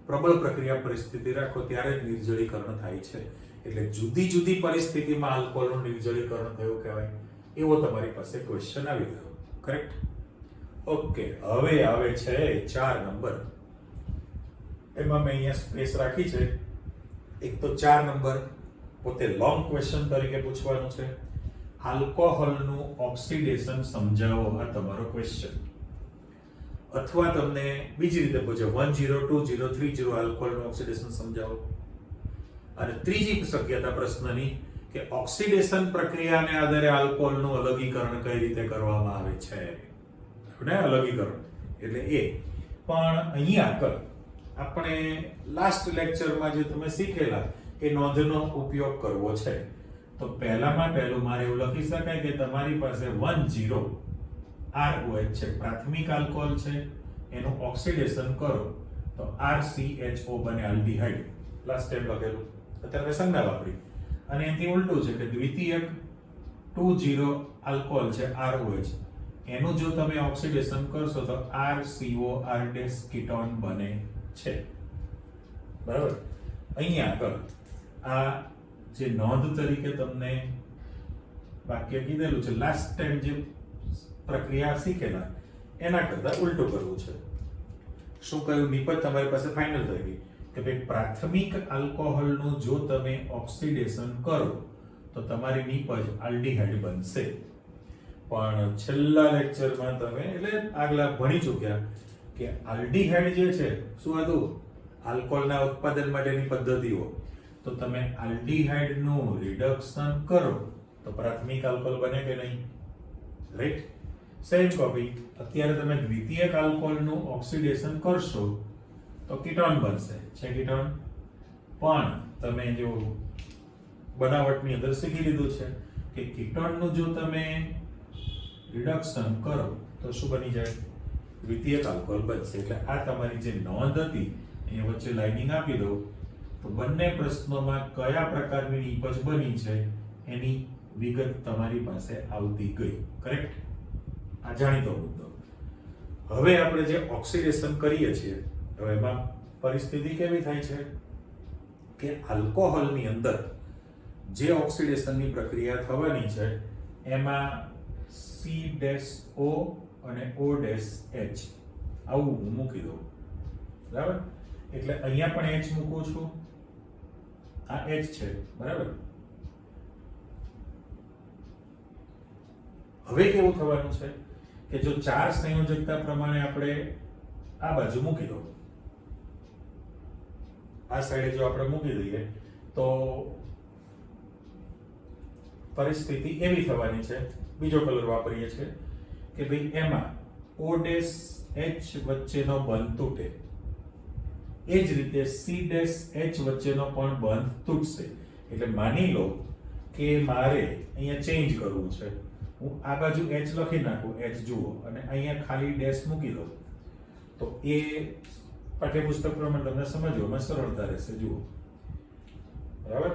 પ્રબળ પ્રક્રિયા પરિસ્થિતિ રાખો ત્યારે જ નિર્જલીકરણ થાય છે. એટલે જુદી જુદી પરિસ્થિતિમાં આલ્કોહોલનું નિર્જલીકરણ થયું કહેવાય. એવો તમારી પાસે ક્વેશ્ચન આવી ગયો, કરેક્ટ? ઓકે, હવે આવે છે 4 નંબર. એમાં મેં અહીંયા સ્પેસ રાખી છે. એક તો 4 નંબર પોતે લોંગ ક્વેશ્ચન તરીકે પૂછવાનું છે. આલ્કોહોલનું ઓક્સિડેશન સમજાવો, આ તમારો ક્વેશ્ચન. અથવા તમને બીજી રીતે પૂછે 10, 20, 30 આલ્કોહોલનું ઓક્સિડેશન સમજાવો. અને ત્રીજી શક્યતા પ્રશ્નની કે ઓક્સિડેશન પ્રક્રિયાને આધારે આલ્કોહોલનું અલગીકરણ કઈ રીતે કરવામાં આવે છે, ને અલગીકરણ એટલે એ. પણ અહીંયા આગળ આપણે લાસ્ટ લેક્ચરમાં જે તમે શીખેલા એ નોંધનો ઉપયોગ કરવો છે. તો પહેલામાં પહેલું મારે એવું લખી શકાય કે તમારી પાસે 10 ROH છે, પ્રાથમિક આલ્કોહોલ છે, એનું ઓક્સિડેશન કરો તો RCHO બને આલ્ડીહાઇડ. લાસ્ટ ટાઈમ લખેલું, અત્યારે સંજ્ઞા વાપરી. અને એથી ઉલટું છે કે દ્વિતીયક 20 આલ્કોહોલ છે ROH, એનું જો તમે ઓક્સિડેશન કરશો તો RCOR કીટોન બને છે. બરાબર. અહીંયા આગળ આ જે નોંધ તરીકે તમને વાક્ય કીધેલું છે, લાસ્ટ ટાઈમ જે પ્રક્રિયા શીખેલા એના કરતા ઉલટું કરવું છે. શું કહ્યું? નિપજ તમારી પાસે ફાઇનલ થઈ ગઈ કે ભાઈ પ્રાથમિક આલ્કોહોલનું જો તમે ઓક્સિડેશન કરો તો તમારી નિપજ આલ્ડીહાઇડ બનશે. પણ છેલ્લા લેક્ચરમાં તમે એટલે આગલા ભણી ચૂક્યા કે આલ્ડીહાઇડ જે છે શું હતું? આલ્કોહોલના ઉત્પાદન માટેની પદ્ધતિઓ. તો તમે આલ્ડીહાઇડનું રિડક્શન કરો તો પ્રાથમિક આલ્કોહોલ બને કે નહીં? રાઈટ. સેમ કોપી અત્યારે તમે દ્વિતીયક આલ્કોહોલનું ઓક્સિડેશન કરશો તો કીટોન બનશે. છે કીટોન. પણ તમે જો બનાવટની અંદર શીખી લીધું છે કે કીટોનનું જો તમે રિડક્શન કરો તો શું બની જાય? દ્વિતીયક આલ્કોહોલ બનશે. એટલે આ તમારી જે નોંધ હતી અહીંયા વચ્ચે લાઇનિંગ આપી દો તો બંને પ્રશ્નોમાં કયા પ્રકારની નિપજ બની છે એની વિગત તમારી પાસે આવતી ગઈ. કરેક્ટ? આ જાણીતો મુદ્દો. હવે આપણે જે ઓક્સિડેશન કરીએ છીએ, હવે એમાં પરિસ્થિતિ કેવી થાય છે કે આલ્કોહોલની અંદર જે ઓક્સિડેશનની પ્રક્રિયા થવાની છે એમાં C-O અને O-H આવું હું મૂકી દઉં. બરાબર. એટલે અહીંયા પણ H મૂકું છું. આ H છે. બરાબર. હવે કેવું થવાનું છે કે જો ચાર સંયોજકતા પ્રમાણે આપણે આ બાજુ મૂકી દો, આ સાઈડે જો આપણે મૂકી દઈએ તો પરિસ્થિતિ એવી થવાની છે, બીજો કલર વાપરીએ છીએ કે ભાઈ એમાં O-H વચ્ચેનો બંધ તૂટે, એ જ રીતે C-H વચ્ચેનો પણ બંધ તૂટશે. એટલે માની લો કે મારે અહીંયા ચેન્જ કરવું છે, હું આ બાજુ H લખી નાખું, H જુઓ, અને અહીંયા ખાલી ડેશ મૂકી દઉં તો એ પાઠ્યપુસ્તક પ્રમાણે તમને સમજવામાં સરળતા રહેશે. જુઓ. બરાબર.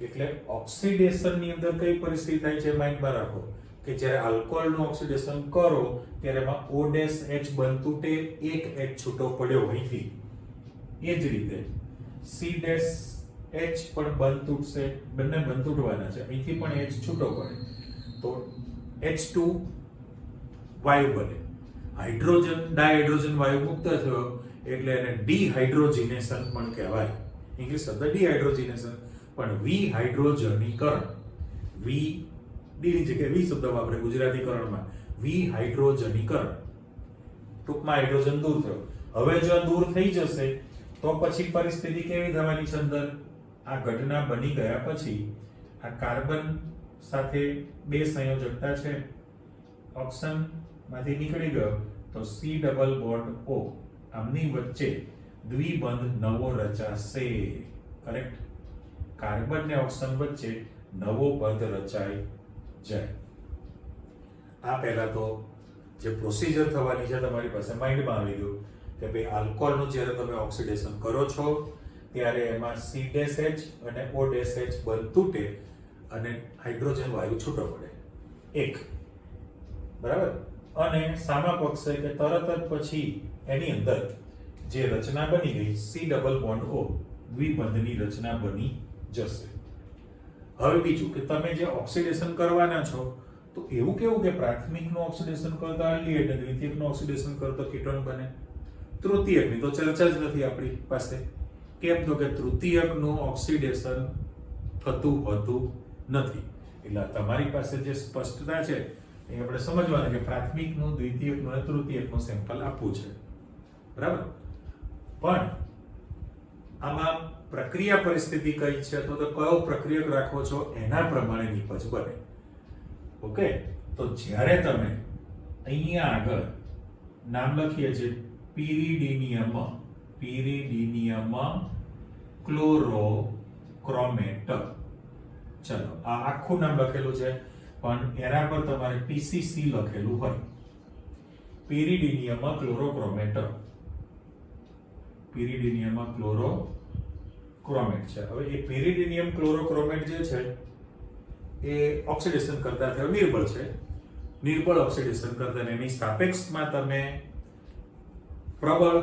એટલે ઓક્સિડેશનની અંદર કઈ પરિસ્થિતિ થાય છે માઇન્ડમાં રાખો કે જ્યારે આલ્કોહોલનું ઓક્સિડેશન કરો ત્યારે એમાં O-H બંધ તૂટે, એક H છૂટો પડ્યો અહીંથી. એ જ રીતે C-H પણ બંધ તૂટશે, બંને બંધ તૂટવાના છે, અહીંથી પણ H છૂટો પડે તો H2 વાયુ બને. હાઇડ્રોજન ડાયહાઇડ્રોજન વાયુ મુક્ત થયો એટલે એને ડિહાઇડ્રોજિનેશન પણ કહેવાય. ઇંગ્લિશ શબ્દ ડિહાઇડ્રોજિનેશન, પણ વિહાઇડ્રોજનીકરણ. વી ડી ની જગ્યાએ વી શબ્દ વાપરે ગુજરાતીકરણમાં. વિહાઇડ્રોજનીકરણ. ટૂંકમાં હાઇડ્રોજન દૂર થયો. હવે જો દૂર થઈ જશે તો પછી પરિસ્થિતિ કેવી થવાની છે? અંદર આ ઘટના બની ગયા પછી આ કાર્બન સાથે બે સંયોજકતા છે, ઓક્સિજન માંથી નીકળી ગયો તો C ડબલ બોન્ડ O, આમની વચ્ચે દ્વિબંધ નવો રચાશે. કરેક્ટ? કાર્બન ને ઓક્સિજન વચ્ચે નવો બંધ રચાઈ જાય. આ પહેલા તો જે પ્રોસિજર થવાની છે તમારી પાસે માઇન્ડમાં આવી ગયું કે ભાઈ આલ્કોહોલનું જ્યારે તમે ઓક્સિડેશન કરો છો ત્યારે એમાં C-H અને O-H બંધ તૂટે અને હાઇડ્રોજન વાયુ છૂટો પડે. એક. બરાબર. અને સામા પક્ષે કે તરત જ પછી એની અંદર જે રચના બની ગઈ C ડબલ બોન્ડ O, દ્વિબંધની રચના બની જશે. હવે બીજું કે તમે જે ઓક્સિડેશન કરવાના છો તો એવું કેવું કે પ્રાથમિકનું ઓક્સિડેશન કરતા આલ્ડીહાઇડ અને દ્વિતીયકનું ઓક્સિડેશન કરતો કીટોન બને? તૃતીયકની તો ચર્ચા જ નથી આપણી પાસે. કેમ? તો કે તૃતીયકનું ઓક્સિડેશન થતું હોતું નથી. એટલે તમારી પાસે જે સ્પષ્ટતા છે એ આપણે સમજવાનું કે પ્રાથમિકનું, દ્વિતીયકનું અને તૃતીયકનું સેમ્પલ આપવું છે. બરાબર. પણ આમાં પ્રક્રિયા પરિસ્થિતિ કઈ છે તો કયો પ્રક્રિયક રાખો છો એના પ્રમાણે નિપજ બને. ઓકે. તો જ્યારે તમે અહીંયા આગળ નામ લખીએ છીએ પિરિડીનિયમ ક્લોરો ક્રોમેટ. ચલો આ આખું નામ લખેલું છે પણ એના પર તમારે પીસીસી લખેલું હોય. પેરિડિનિયમ ક્લોરોક્રોમેટ. પેરિડિનિયમ ક્લોરોક્રોમેટ છે. હવે એ પેરિડિનિયમ ક્લોરોક્રોમેટ જે છે એ ઓક્સિડેશન કરતા થયો નિર્બળ છે. નિર્બળ ઓક્સિડેશન કરતા એની સાપેક્ષમાં તમે પ્રબળ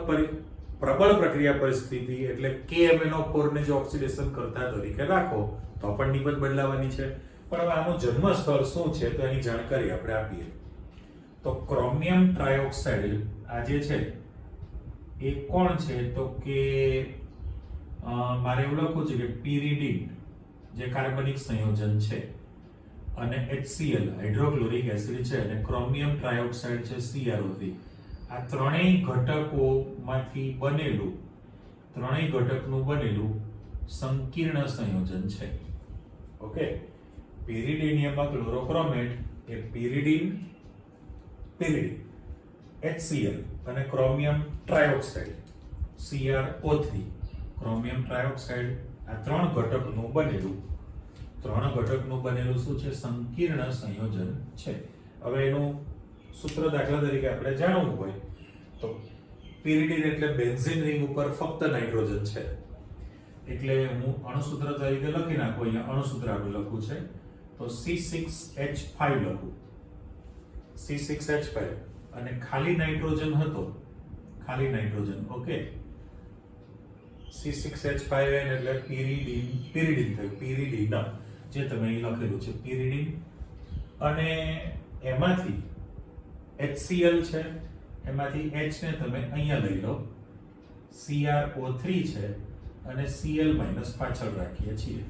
પ્રક્રિયા પરિસ્થિતિ એટલે KMnO4 ને જો ઓક્સિડેશન કરતા તરીકે રાખો તો પણ નિબંધ બદલાવાની છે. પણ હવે આનું જન્મ સ્થળ શું છે તો એની જાણકારી આપણે આપીએ. તો ક્રોમિયમ ટ્રાયોક્સાઇડ આ જે છે એ કોણ છે તો કે મારે એવું લખવું છે કે pyridine જે કાર્બનિક સંયોજન છે અને HCl હાઇડ્રોક્લોરિક એસિડ છે અને ક્રોમિયમ ટ્રાયોક્સાઇડ છે CrO3. આ ત્રણેય ઘટકોમાંથી ત્રણેય ઘટકનું બનેલું સંકીર્ણ સંયોજન છે. ઓકે, પેરિડિનિયમ ક્લોરોક્રોમેટ એ pyridine HCl અને chromium trioxide CrO3 chromium trioxide આ ત્રણ ઘટકનું બનેલું શું છે સંકીર્ણ સંયોજન છે. હવે એનું સૂત્ર દાખલા તરીકે આપણે જાણવું હોય તો pyridine એટલે બેન્ઝીન રિંગ ઉપર ફક્ત નાઇટ્રોજન છે એટલે હું અણુસૂત્ર તરીકે લખી નાખું. અહીંયા અણુસૂત્ર આપણે લખવું છે તો C6H5 લખું. C6H5 અને ખાલી નાઇટ્રોજન હતો ઓકે. C6H5N એટલે pyridine થયું pyridine જે તમે અહીં લખેલું છે pyridine અને એમાંથી HCl છે એમાંથી H ને તમે અહીંયા લઈ લો CrO3 છે અને Cl માઈનસ પાછળ રાખીએ છીએ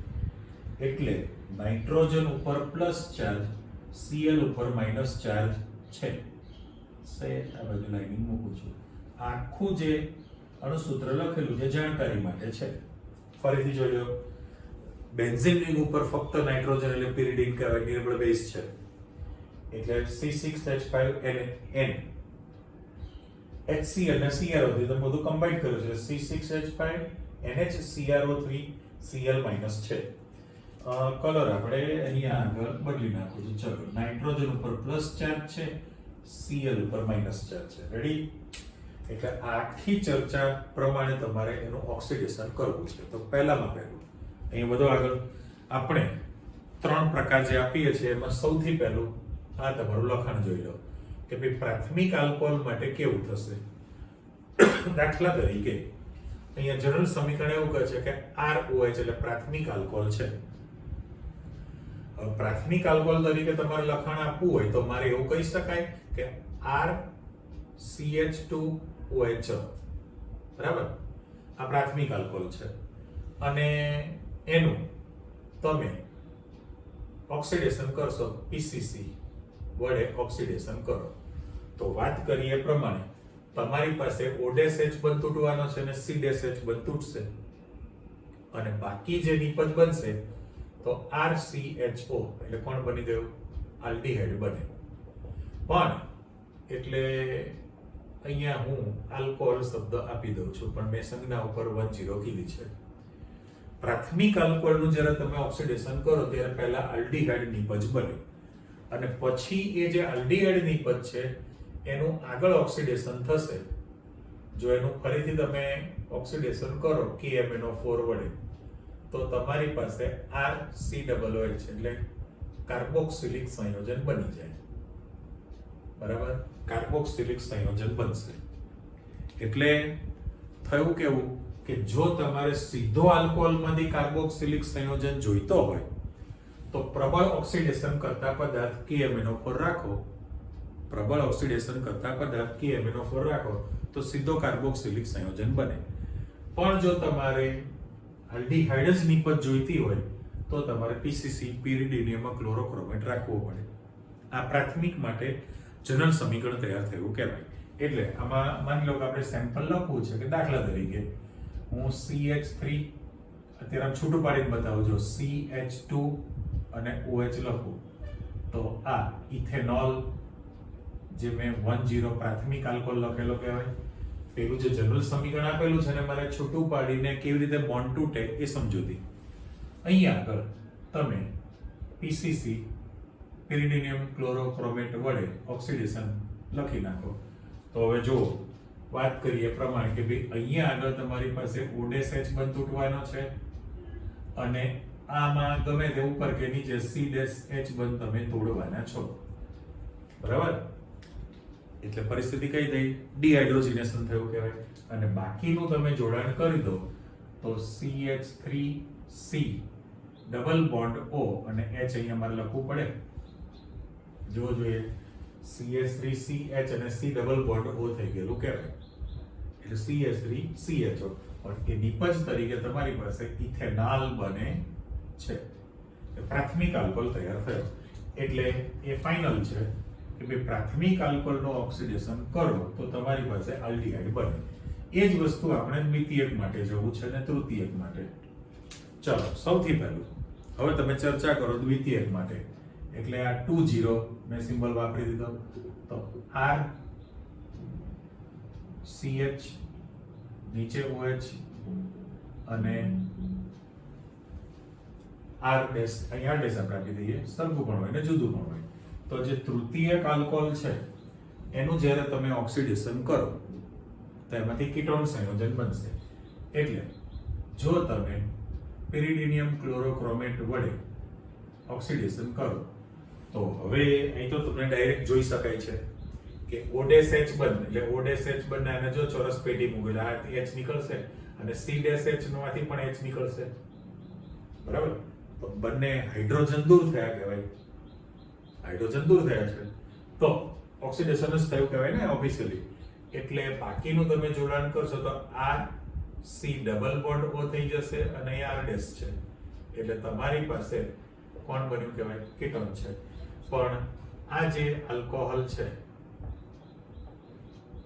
એટલે નાઇટ્રોજન ઉપર પ્લસ ચાર્જ Cl ઉપર માઈનસ ચાર્જ છે. આ બાજુ લાઈનિંગ મૂકું છું. આખું જે અણુસૂત્ર લખેલું છે જાણકારી માટે છે. ફરીથી જોઈ લો. બેન્ઝીન રિંગ ઉપર ફક્ત નાઇટ્રોજન એટલે pyridine કહેવાય નિર્બળ બેઝ છે એટલે C6H5N HCl અને CrO3 તમે બધું કમ્બાઈન કર્યું છે C6H5 NH CrO3 Cl minus છે. કલર આપણે અહીંયા આગળ બદલી નાખું છું. ચલો, નાઇટ્રોજન ઉપર પ્લસ ચાર્જ છે Cl ઉપર માઈનસ ચાર્જ છે. રેડી? એટલે આખી ચર્ચા પ્રમાણે તમારે એનું ઓક્સિડેશન કરવું છે. તો પહેલું અહીં બધો આગળ આપણે ત્રણ પ્રકાર જે આપીએ છીએ એમાં સૌથી પહેલું આ તમારું લખાણ જોઈ લો કે ભાઈ પ્રાથમિક આલ્કોહોલ માટે કેવું થશે. દાખલા તરીકે અહીંયા જનરલ સમીકરણ એવું કહે છે કે ROH એટલે પ્રાથમિક આલ્કોહોલ છે. પ્રાથમિક આલ્કોહોલ તરીકે તમારે લખાણ આપવું હોય તો મારે એવું કહી શકાય કે RCH2OH બરાબર આ પ્રાથમિક આલ્કોહોલ છે અને એનું તમે ઓક્સિડેશન કરશો PCC વડે ઓક્સિડેશન કરો તો વાત કરીએ પ્રમાણે તમારી પાસે OH બંધ તૂટવાનો છે અને CH બંધ તૂટશે અને બાકી જે નિપજ બનશે તો RCHO એટલે કોણ બની ગયું આલ્ડીહાઇડ બને. પણ એટલે અહીંયા હું આલ્કોહોલ શબ્દ આપી દઉં છું પણ મેં સંજ્ઞા ઉપર 10 કીધી છે. પ્રાથમિક આલ્કોહોલનું જ્યારે તમે ઓક્સિડેશન કરો ત્યારે પહેલા આલ્ડીહાઇડ નિપજ બને અને પછી એ જે આલ્ડીહાઇડ નિપજ છે એનું આગળ ઓક્સિડેશન થશે. જો એનું ફરીથી તમે ઓક્સિડેશન કરો KMnO4 વડે તો તમારી પાસે RCOOH એટલે કાર્બોક્સિલિક સંયોજન બની જાય. બરાબર? કાર્બોક્સિલિક સંયોજન બનશે. એટલે થયું કેવું કે જો તમારે સીધો આલ્કોહોલમાંથી કાર્બોક્સિલિક સંયોજન જોઈતો હોય તો પ્રબળ ઓક્સિડેશન કરતા પદાર્થ KMnO4 રાખો. પ્રબળ ઓક્સિડેશન કરતા પદાર્થ KMnO4 રાખો તો સીધો કાર્બોક્સિલિક સંયોજન બને. પણ જો તમારે આલ્ડીહાઇડ જ નિપજ જોઈતી હોય તો તમારે PCC pyridinium ક્લોરોક્રોમેટ રાખવું પડે. આ પ્રાથમિક માટે જનરલ સમીકરણ તૈયાર થયું કહેવાય. એટલે આમાં માની લો કે આપણે સેમ્પલ લખવું છે કે દાખલા તરીકે હું CH3 અત્યારે છૂટું પાડીને બતાવજો CH2 અને OH લખું તો આ ઇથેનોલ જે મેં 10 પ્રાથમિક આલ્કોહોલ લખેલો કહેવાય. પેલું જે જનરલ સમીકરણ આપેલું છે ને મારે છૂટું પાડીને કેવી રીતે બોન્ડ તૂટે એ સમજૂતી. અહીંયા આગળ તમે પીસીસી પેરિડિનિયમ ક્લોરોક્રોમેટ વડે ઓક્સિડેશન લખી નાખો. તો હવે જો વાત કરીએ પ્રમાણે કે ભાઈ અહીંયા આગળ તમારી પાસે OH બંધ તૂટવાનો છે અને આમાં ગમે તે ઉપર કે નીચે CH બંધ તમે તોડવાના છો. બરાબર? એટલે પરિસ્થિતિ કઈ થઈ? ડીહાઇડ્રોજનેશન થયું કહેવાય. અને બાકીનું તમે જોડાણ કરી દો તો CH3C ડબલ બોન્ડ O અને H અહીંયા મારે લખવું પડે. જો જોઈએ CH3CH અને C ડબલ બોન્ડ O થઈ ગયેલું કહેવાય. એટલે CH3CHO પણ એ નિપજ તરીકે તમારી પાસે ઇથેનોલ બને છે. પ્રાથમિક આલ્કોહોલ તૈયાર થયો. એટલે એ ફાઇનલ છે કે ભાઈ પ્રાથમિક આલ્કોહોલનું ઓક્સિડેશન કરો તો તમારી પાસે આલ્ડીહાઇડ બને. એ જ વસ્તુ આપણે દ્વિતીયક માટે જવું છે અને તૃતીયક માટે. ચલો સૌથી પહેલું હવે તમે ચર્ચા કરો દ્વિતીયક માટે. એટલે આ 20 મેં સિમ્બોલ વાપરી દીધો. તો R CH નીચે OH અને R ડેશ અહીંયા ડેશ આપણે આપી દઈએ. સરખું પણ હોય ને જુદું પણ હોય. તો જે તૃતીયક આલ્કોહોલ છે એનું જ્યારે તમે ઓક્સિડેશન કરો તો એમાંથી કીટોન સંયોજન બનશે. એટલે જો તમે પેરિડિનિયમ ક્લોરોક્રોમેટ વડે ઓક્સિડેશન કરો તો હવે અહીં તો તમને ડાયરેક્ટ જોઈ શકાય છે કે OH બંધ એટલે OH બંધ આને જો ચોરસ પેટી મૂકેલા આ H નીકળશે અને C' માંથી પણ H નીકળશે. બરાબર? તો બંને હાઇડ્રોજન દૂર થયા કહેવાય. હાઇડ્રોજન દૂર થયા છે તો ઓક્સિડેશન જ થયું કહેવાય ને ઓફિશિયલી. એટલે બાકીનું તમે જોડાણ કરશો તો R C double bond O થઈ જશે અને અહીં R ડેશ છે. એટલે તમારી પાસે કોણ બન્યું કહેવાય? કીટોન છે. પણ આ જે આલ્કોહોલ છે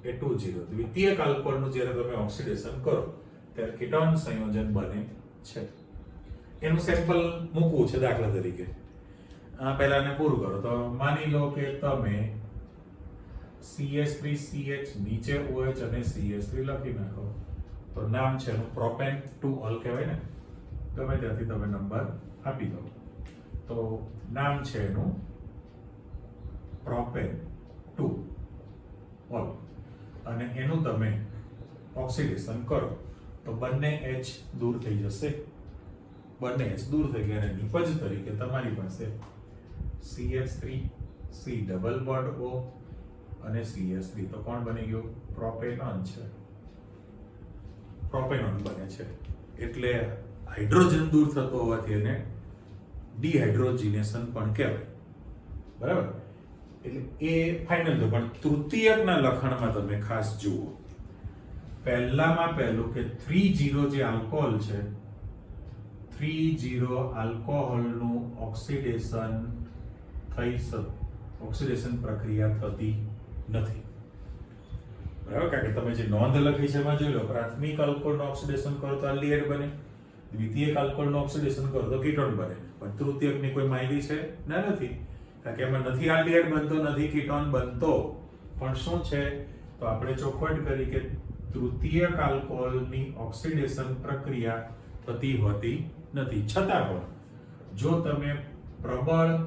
એ 20 દ્વિતીયક આલ્કોહોલનું જ્યારે તમે ઓક્સિડેશન કરો ત્યારે કીટોન સંયોજન બને છે. એનું સેમ્પલ મૂકવું છે દાખલા તરીકે. પહેલાને પૂરું કરો તો માની લો કે તમે CH3CH નીચે OH અને CH3 લખી નાખો તો નામ છે એનું પ્રોપેન 2 ઓલ કહેવાય ને. ગમે ત્યાંથી તમે નંબર આપી દો તો નામ છે એનું પ્રોપેન 2 ઓલ અને એનું તમે ઓક્સિડેશન કરો તો બંને H દૂર થઈ જશે. બંને H દૂર થઈ ગયા અને નિપજ તરીકે તમારી પાસે CH3C ડબલ બોન્ડ O અને CH3 તો કોણ બની ગયું? પ્રોપેનોન છે. પ્રોપેનોન બને છે. એટલે હાઇડ્રોજન દૂર થતો હોવાથી એને ડીહાઇડ્રોજનેશન પણ કહેવાય. બરાબર? એટલે એ ફાઇનલ છે. પણ તૃતીયકના લખાણમાં તમે ખાસ જુઓ. પહેલામાં પહેલું કે 30 જે આલ્કોહોલ છે 30 આલ્કોહોલનું ઓક્સિડેશન ઓક્સિડેશન પ્રક્રિયા થતી નથી. બરાબર? કારણ કે તમે જે નોંધ લખી છે એમાં જોઈ લો પ્રાથમિક આલ્કોહોલનું ઓક્સિડેશન કરો તો આલ્ડીહાઇડ બને, દ્વિતીયક આલ્કોહોલનું ઓક્સિડેશન કરો તો કીટોન બને. પણ તૃતીયકની કોઈ માહિતી છે ના નથી. કારણ કે એમાં નથી આલ્ડીહાઇડ બનતો, નથી કીટોન બનતો. પણ શું છે તો આપણે ચોખવટ કરી કે તૃતીયક આલ્કોહોલની ઓક્સિડેશન પ્રક્રિયા થતી હોતી નથી. છતાં પણ જો તમે પ્રબળ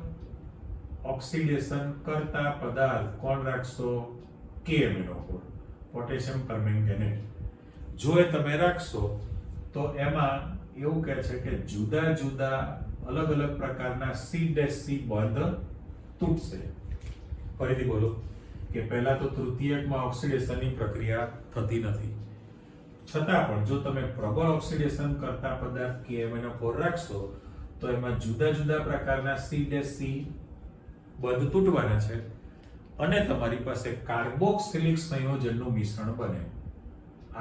ઓક્સિડેશન કરતા પદાર્થ કોણ રાખશો? KMnO4 potassium permanganate. જો એ તમે રાખશો તો એમાં એવું કહે છે કે જુદા જુદા અલગ અલગ પ્રકારના C' બંધ તૂટશે. ફરીથી બોલો કે પહેલા તો તૃતીયકમાં ઓક્સિડેશનની પ્રક્રિયા થતી નથી. છતાં પણ જો તમે પ્રબળ ઓક્સિડેશન કરતા પદાર્થ KMnO4 રાખશો તો એમાં જુદા જુદા પ્રકારના C' બંધ તૂટવાના છે અને તમારી પાસે કાર્બોક્સિલિક સંયોજનનું મિશ્રણ બને.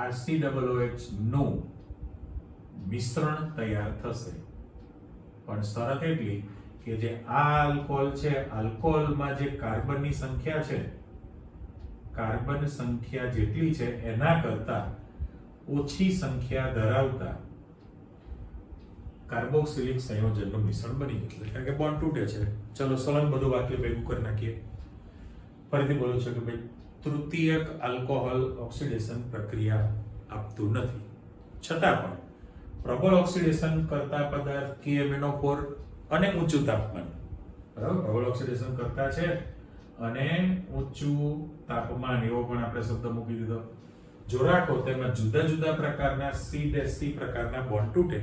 RCOOH નું મિશ્રણ તૈયાર થશે. પણ શરત એટલી કે જે આ આલ્કોહોલ છે, આલ્કોહોલમાં જે કાર્બનની સંખ્યા છે, કાર્બન સંખ્યા જેટલી છે એના કરતા ઓછી સંખ્યા ધરાવતા કાર્બોક્સિલિક સંયોજનનું મિશ્રણ બની જશે. કારણ કે બોન્ડ તૂટે છે. ચલો સળંગ બધું વાક્ય ભેગું કરી નાખીએ. ફરીથી બોલું છું કે ભાઈ તૃતીયક આલ્કોહોલ ઓક્સિડેશન પ્રક્રિયા આપતું નથી. છતાં પણ પ્રબળ ઓક્સિડેશન કરતા પદાર્થ KMnO4 અને ઊંચું તાપમાન, બરાબર, પ્રબળ ઓક્સિડેશન કરતા છે અને ઊંચું તાપમાન એવો પણ આપણે શબ્દ મૂકી દીધો. જો રાખો તેમાં જુદા જુદા પ્રકારના C' પ્રકારના બોન્ડ તૂટે,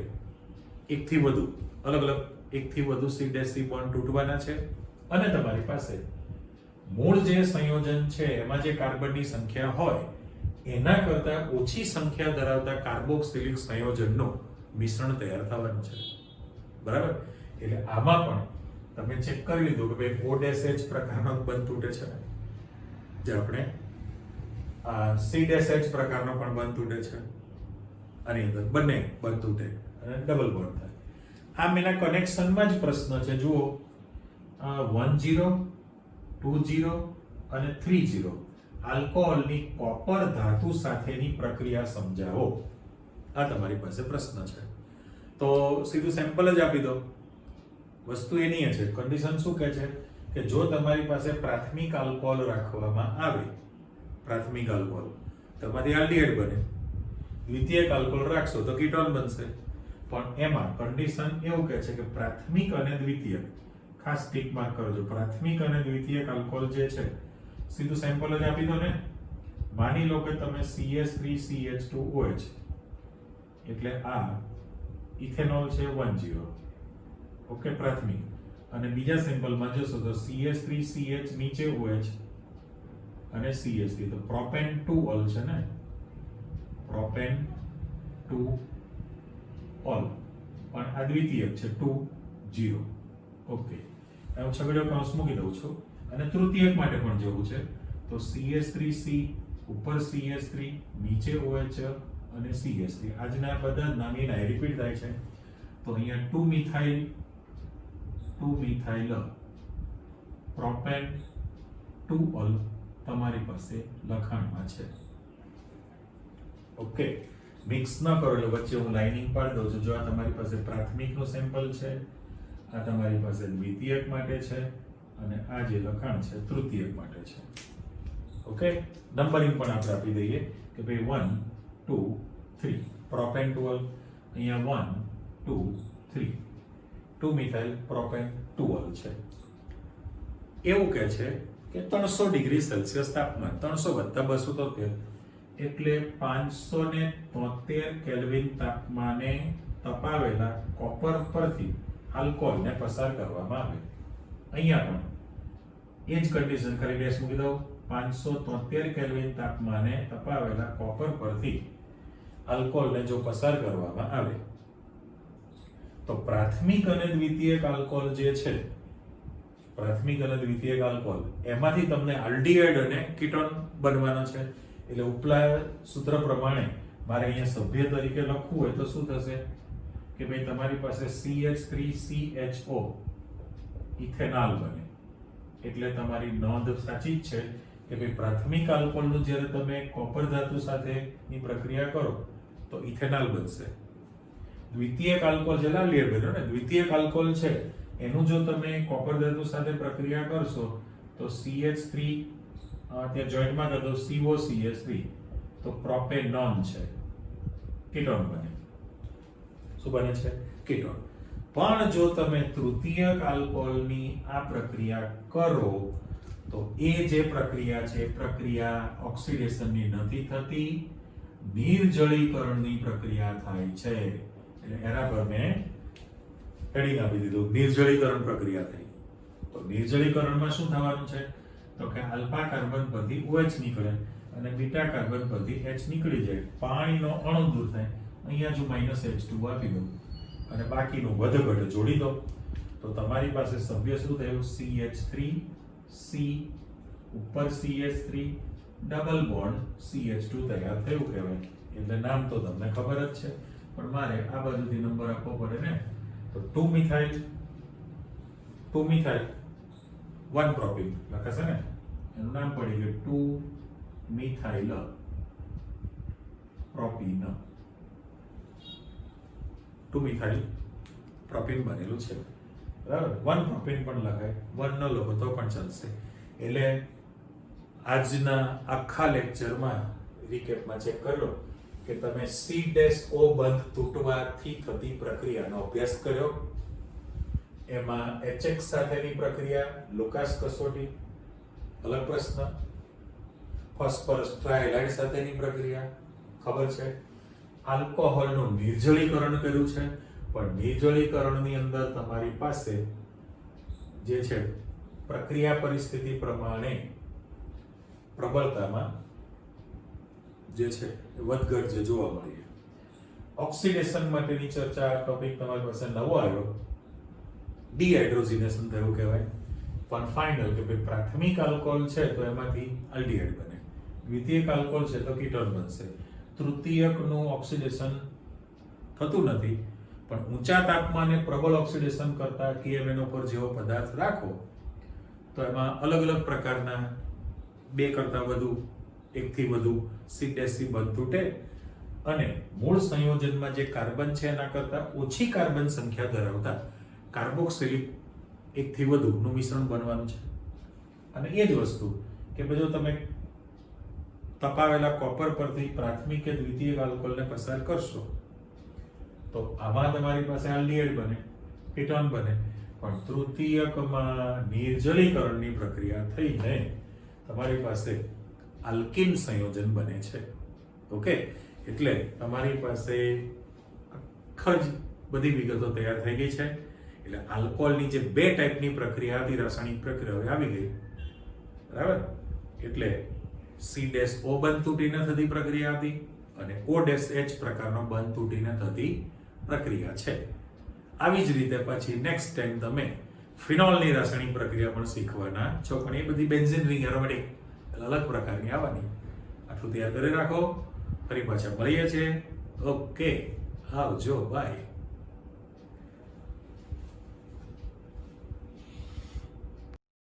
એકથી વધુ અલગ અલગ એકથી વધુ C' બોન્ડ તૂટવાના છે અને તમારી પાસે મૂળ જે સંયોજન છે એમાં જે કાર્બનની સંખ્યા હોય એના કરતા ઓછી સંખ્યા ધરાવતા કાર્બોક્સિલિક સંયોજનનું મિશ્રણ તૈયાર થવાનું છે, બરાબર. એટલે આમાં પણ તમે ચેક કરી લીધું કે ભાઈ OH પ્રકારનો બંધ તૂટે છે ને, જે આપણે C' પ્રકારનો પણ બંધ તૂટે છે, આની અંદર બંને બંધ તૂટે અને ડબલ બોન્ડ થાય. આ મેના કનેક્શનમાં જ પ્રશ્ન છે. જુઓ 10 20 અને 30 આલ્કોહોલની કોપર ધાતુ સાથેની પ્રક્રિયા સમજાવો. આ તમારી પાસે પ્રશ્ન છે. તો સીધું સેમ્પલ જ આપી દો. વસ્તુ એની છે, કન્ડિશન શું કહે છે કે જો તમારી પાસે પ્રાથમિક આલ્કોહોલ રાખવામાં આવે, પ્રાથમિક આલ્કોહોલ તેમાંથી આલ્ડીહાઇડ બને, દ્વિતીયક આલ્કોહોલ રાખશો તો કીટોન બનશે. પણ એમાં કન્ડિશન એવું કહે છે કે પ્રાથમિક અને દ્વિતીયક, ખાસ ટીક માર્ક કરજો, પ્રાથમિક અને દ્વિતીયક આલ્કોહોલ જે છે, સીધું સેમ્પલ જ આપી દો ને. માની લો કે તમે CH3CH2OH એટલે આ ઇથેનોલ છે 10, ઓકે, પ્રાથમિક. અને બીજા સેમ્પલમાં જોશો તો CH3CH નીચે OH અને CH3, તો પ્રોપેન 2 છે ને, પ્રોપેન 2 પણ આ દ્વિતીયક છે 2 ઓકે. હું છગડીયો કૌંસ મૂકી દઉં છું અને તૃતીયક માટે પણ જવું છે તો CH3C ઉપર CH3 નીચે OH અને CH3, આજના બધા નામી ના રિપીટ થાય છે. તો અહીંયા 2 મિથાઇલ પ્રોપેન 2 તમારી પાસે લખાણમાં છે, ઓકે. મિક્સ ન કરો એટલે વચ્ચે હું લાઇનિંગ પાડી દઉં છું. જો આ તમારી પાસે પ્રાથમિકનો સેમ્પલ છે, આ તમારી પાસે દ્વિતીયક માટે છે અને આ જે લખાણ છે તૃતીયક માટે છે, ઓકે. નંબરિંગ પણ આપણે આપી દઈએ કે ભાઈ 1 2 3 પ્રોપેન 12, અહીંયા 1 2 3 2 મિથાઇલ પ્રોપેન 12 છે. એવું કહે છે કે 300 ડિગ્રી સેલ્સિયસ તાપમાન, 300 + 273 એટલે 573 કેલ્વિન તાપમાને તપાવેલા કોપર પરથી આલ્કોહોલને પસાર કરવામાં આવે. અહીંયા પણ એ જ કન્ડિશન, ખાલી ડેશ મૂકી દઉં. 573 કેલ્વિન તાપમાને તપાવેલા કોપર પરથી આલ્કોહોલને જો પસાર કરવામાં આવે તો પ્રાથમિક અને દ્વિતીયક આલ્કોહોલ જે છે, પ્રાથમિક અને દ્વિતીયક આલ્કોહોલ એમાંથી તમને આલ્ડીહાઇડ અને કીટોન બનવાનો છે. એટલે ઉપલા સૂત્ર પ્રમાણે મારે અહીંયા સભ્ય તરીકે લખવું હોય તો શું થશે કે ભાઈ તમારી પાસે CH3CHO ઇથેનોલ બને. એટલે તમારી નોંધ સાચી જ છે કે ભાઈ પ્રાથમિક આલ્કોહોલનું જ્યારે તમે કોપર ધાતુ સાથેની પ્રક્રિયા કરો તો ઇથેનોલ બનશે. દ્વિતીયક આલ્કોહોલ જે લાલ બન્યો ને, દ્વિતીયક આલ્કોહોલ છે એનું જો તમે કોપર ધાતુ સાથે પ્રક્રિયા કરશો તો CH3 ત્યાં જોઈન્ટમાં કરી દો COCH3 તો પ્રોપેનોન છે, કીટોન બને. શું બને છે? કીટોન. પણ જો તમે તૃતીયક આલ્કોહોલની આ પ્રક્રિયા કરો તો એ જે પ્રક્રિયા છે, પ્રક્રિયા ઓક્સિડેશનની નથી થતી, નિર્જળીકરણની પ્રક્રિયા થાય છે. એટલે એના પર મેં હેડિંગ આપી દીધું, નિર્જળીકરણ પ્રક્રિયા થઈ. તો નિર્જળીકરણમાં શું થવાનું છે તો કે આલ્ફા કાર્બન પરથી OH નીકળે અને બીટા કાર્બન પરથી H નીકળી જાય, પાણીનો અણુ દૂર થાય. અહીંયા જો -H2 આપી દો અને બાકીનું વધઘટ જોડી દો તો તમારી પાસે સભ્ય શું થયું? CH3C ઉપર CH3 ડબલ બોન્ડ CH2 તૈયાર થયું કહેવાય. એટલે નામ તો તમને ખબર જ છે, પણ મારે આ બાજુથી નંબર આપવો પડે ને. તો 2 મિથાઇલ 1 પ્રોપિન લખાશે ને, એનું નામ પડી ગયું 2 મિથાઇલ પ્રોપિન. 2 મિથાઇલ પ્રોપિન બનેલું છે, બરાબર. 1 પ્રોપિન પણ લખાય, 1 ન લખો તો પણ ચાલશે. એટલે આજના આખા લેક્ચરમાં રિકેપમાં ચેક કરી લો કે તમે C-O બંધ તૂટવાથી થતી પ્રક્રિયાનો અભ્યાસ કર્યો. એમાં HX સાથેની પ્રક્રિયા, લુકાસ કસોટી, અલગ પ્રશ્ન. ફોસ્ફરસ ટ્રાયલાઇડ સાથેની પ્રક્રિયા ખબર છે. આલ્કોહોલનું નિર્જલીકરણ કર્યું છે, પણ નિર્જલીકરણની અંદર તમારી પાસે જે છે પ્રક્રિયા પરિસ્થિતિ પ્રમાણે પ્રબળતામાં જે છે વધઘટ જે જોવા મળી. ઓક્સિડેશન માટેની ચર્ચા ટોપિક તમારી પાસે નવો આવ્યો, ડીહાઇડ્રોજિનેશન થયું કહેવાય. પણ ફાઇનલ કે ભાઈ પ્રાથમિક આલ્કોહોલ છે તો એમાંથી આલ્ડીહાઇડ બને, દ્વિતીયક આલ્કોહોલ છે તો કીટોન બનશે. તૃતીયકનું ઓક્સિડેશન થતું નથી, પણ ઊંચા તાપમાને પ્રબળ ઓક્સિડેશન કરતા KMnO પર જેવો પદાર્થ રાખો તો એમાં અલગ અલગ પ્રકારના 2 કરતા વધુ, 1 થી વધુ C-C બંધ તૂટે અને મૂળ સંયોજનમાં જે કાર્બન છે એના કરતા ઓછી કાર્બન સંખ્યા ધરાવતા કાર્બોક્સિલિક 1 થી વધુનું મિશ્રણ બનવાનું છે. અને એ જ વસ્તુ કે જો તમે તપાવેલા કોપર પરથી પ્રાથમિક કે દ્વિતીયક આલ્કોહોલને પસાર કરશો તો આમાં તમારી પાસે આલ્ડીહાઇડ બને, કીટોન બને, પણ તૃતીયકમાં નિર્જલીકરણની પ્રક્રિયા થઈને તમારી પાસે આલ્કીન સંયોજન બને છે. ઓકે, એટલે તમારી પાસે આખી જ બધી વિગતો તૈયાર થઈ ગઈ છે. એટલે આલ્કોહોલની જે 2 ટાઈપની પ્રક્રિયા હતી, રાસાયણિક પ્રક્રિયા આવી ગઈ, બરાબર. એટલે C-O બંધ તૂટીને થતી પ્રક્રિયા હતી અને O-H પ્રકારનો બંધ તૂટીને થતી પ્રક્રિયા છે. આવી જ રીતે પછી નેક્સ્ટ ટાઈમ તમે ફિનોલની રાસાયણિક પ્રક્રિયા પણ શીખવાના છો, પણ એ બધી બેન્ઝીન રિંગ એરોમેટિક અલગ પ્રકારની આવવાની. આટલું તૈયાર કરી રાખો, ફરી પાછા મળીએ છીએ. ઓકે, આવજો, બાય.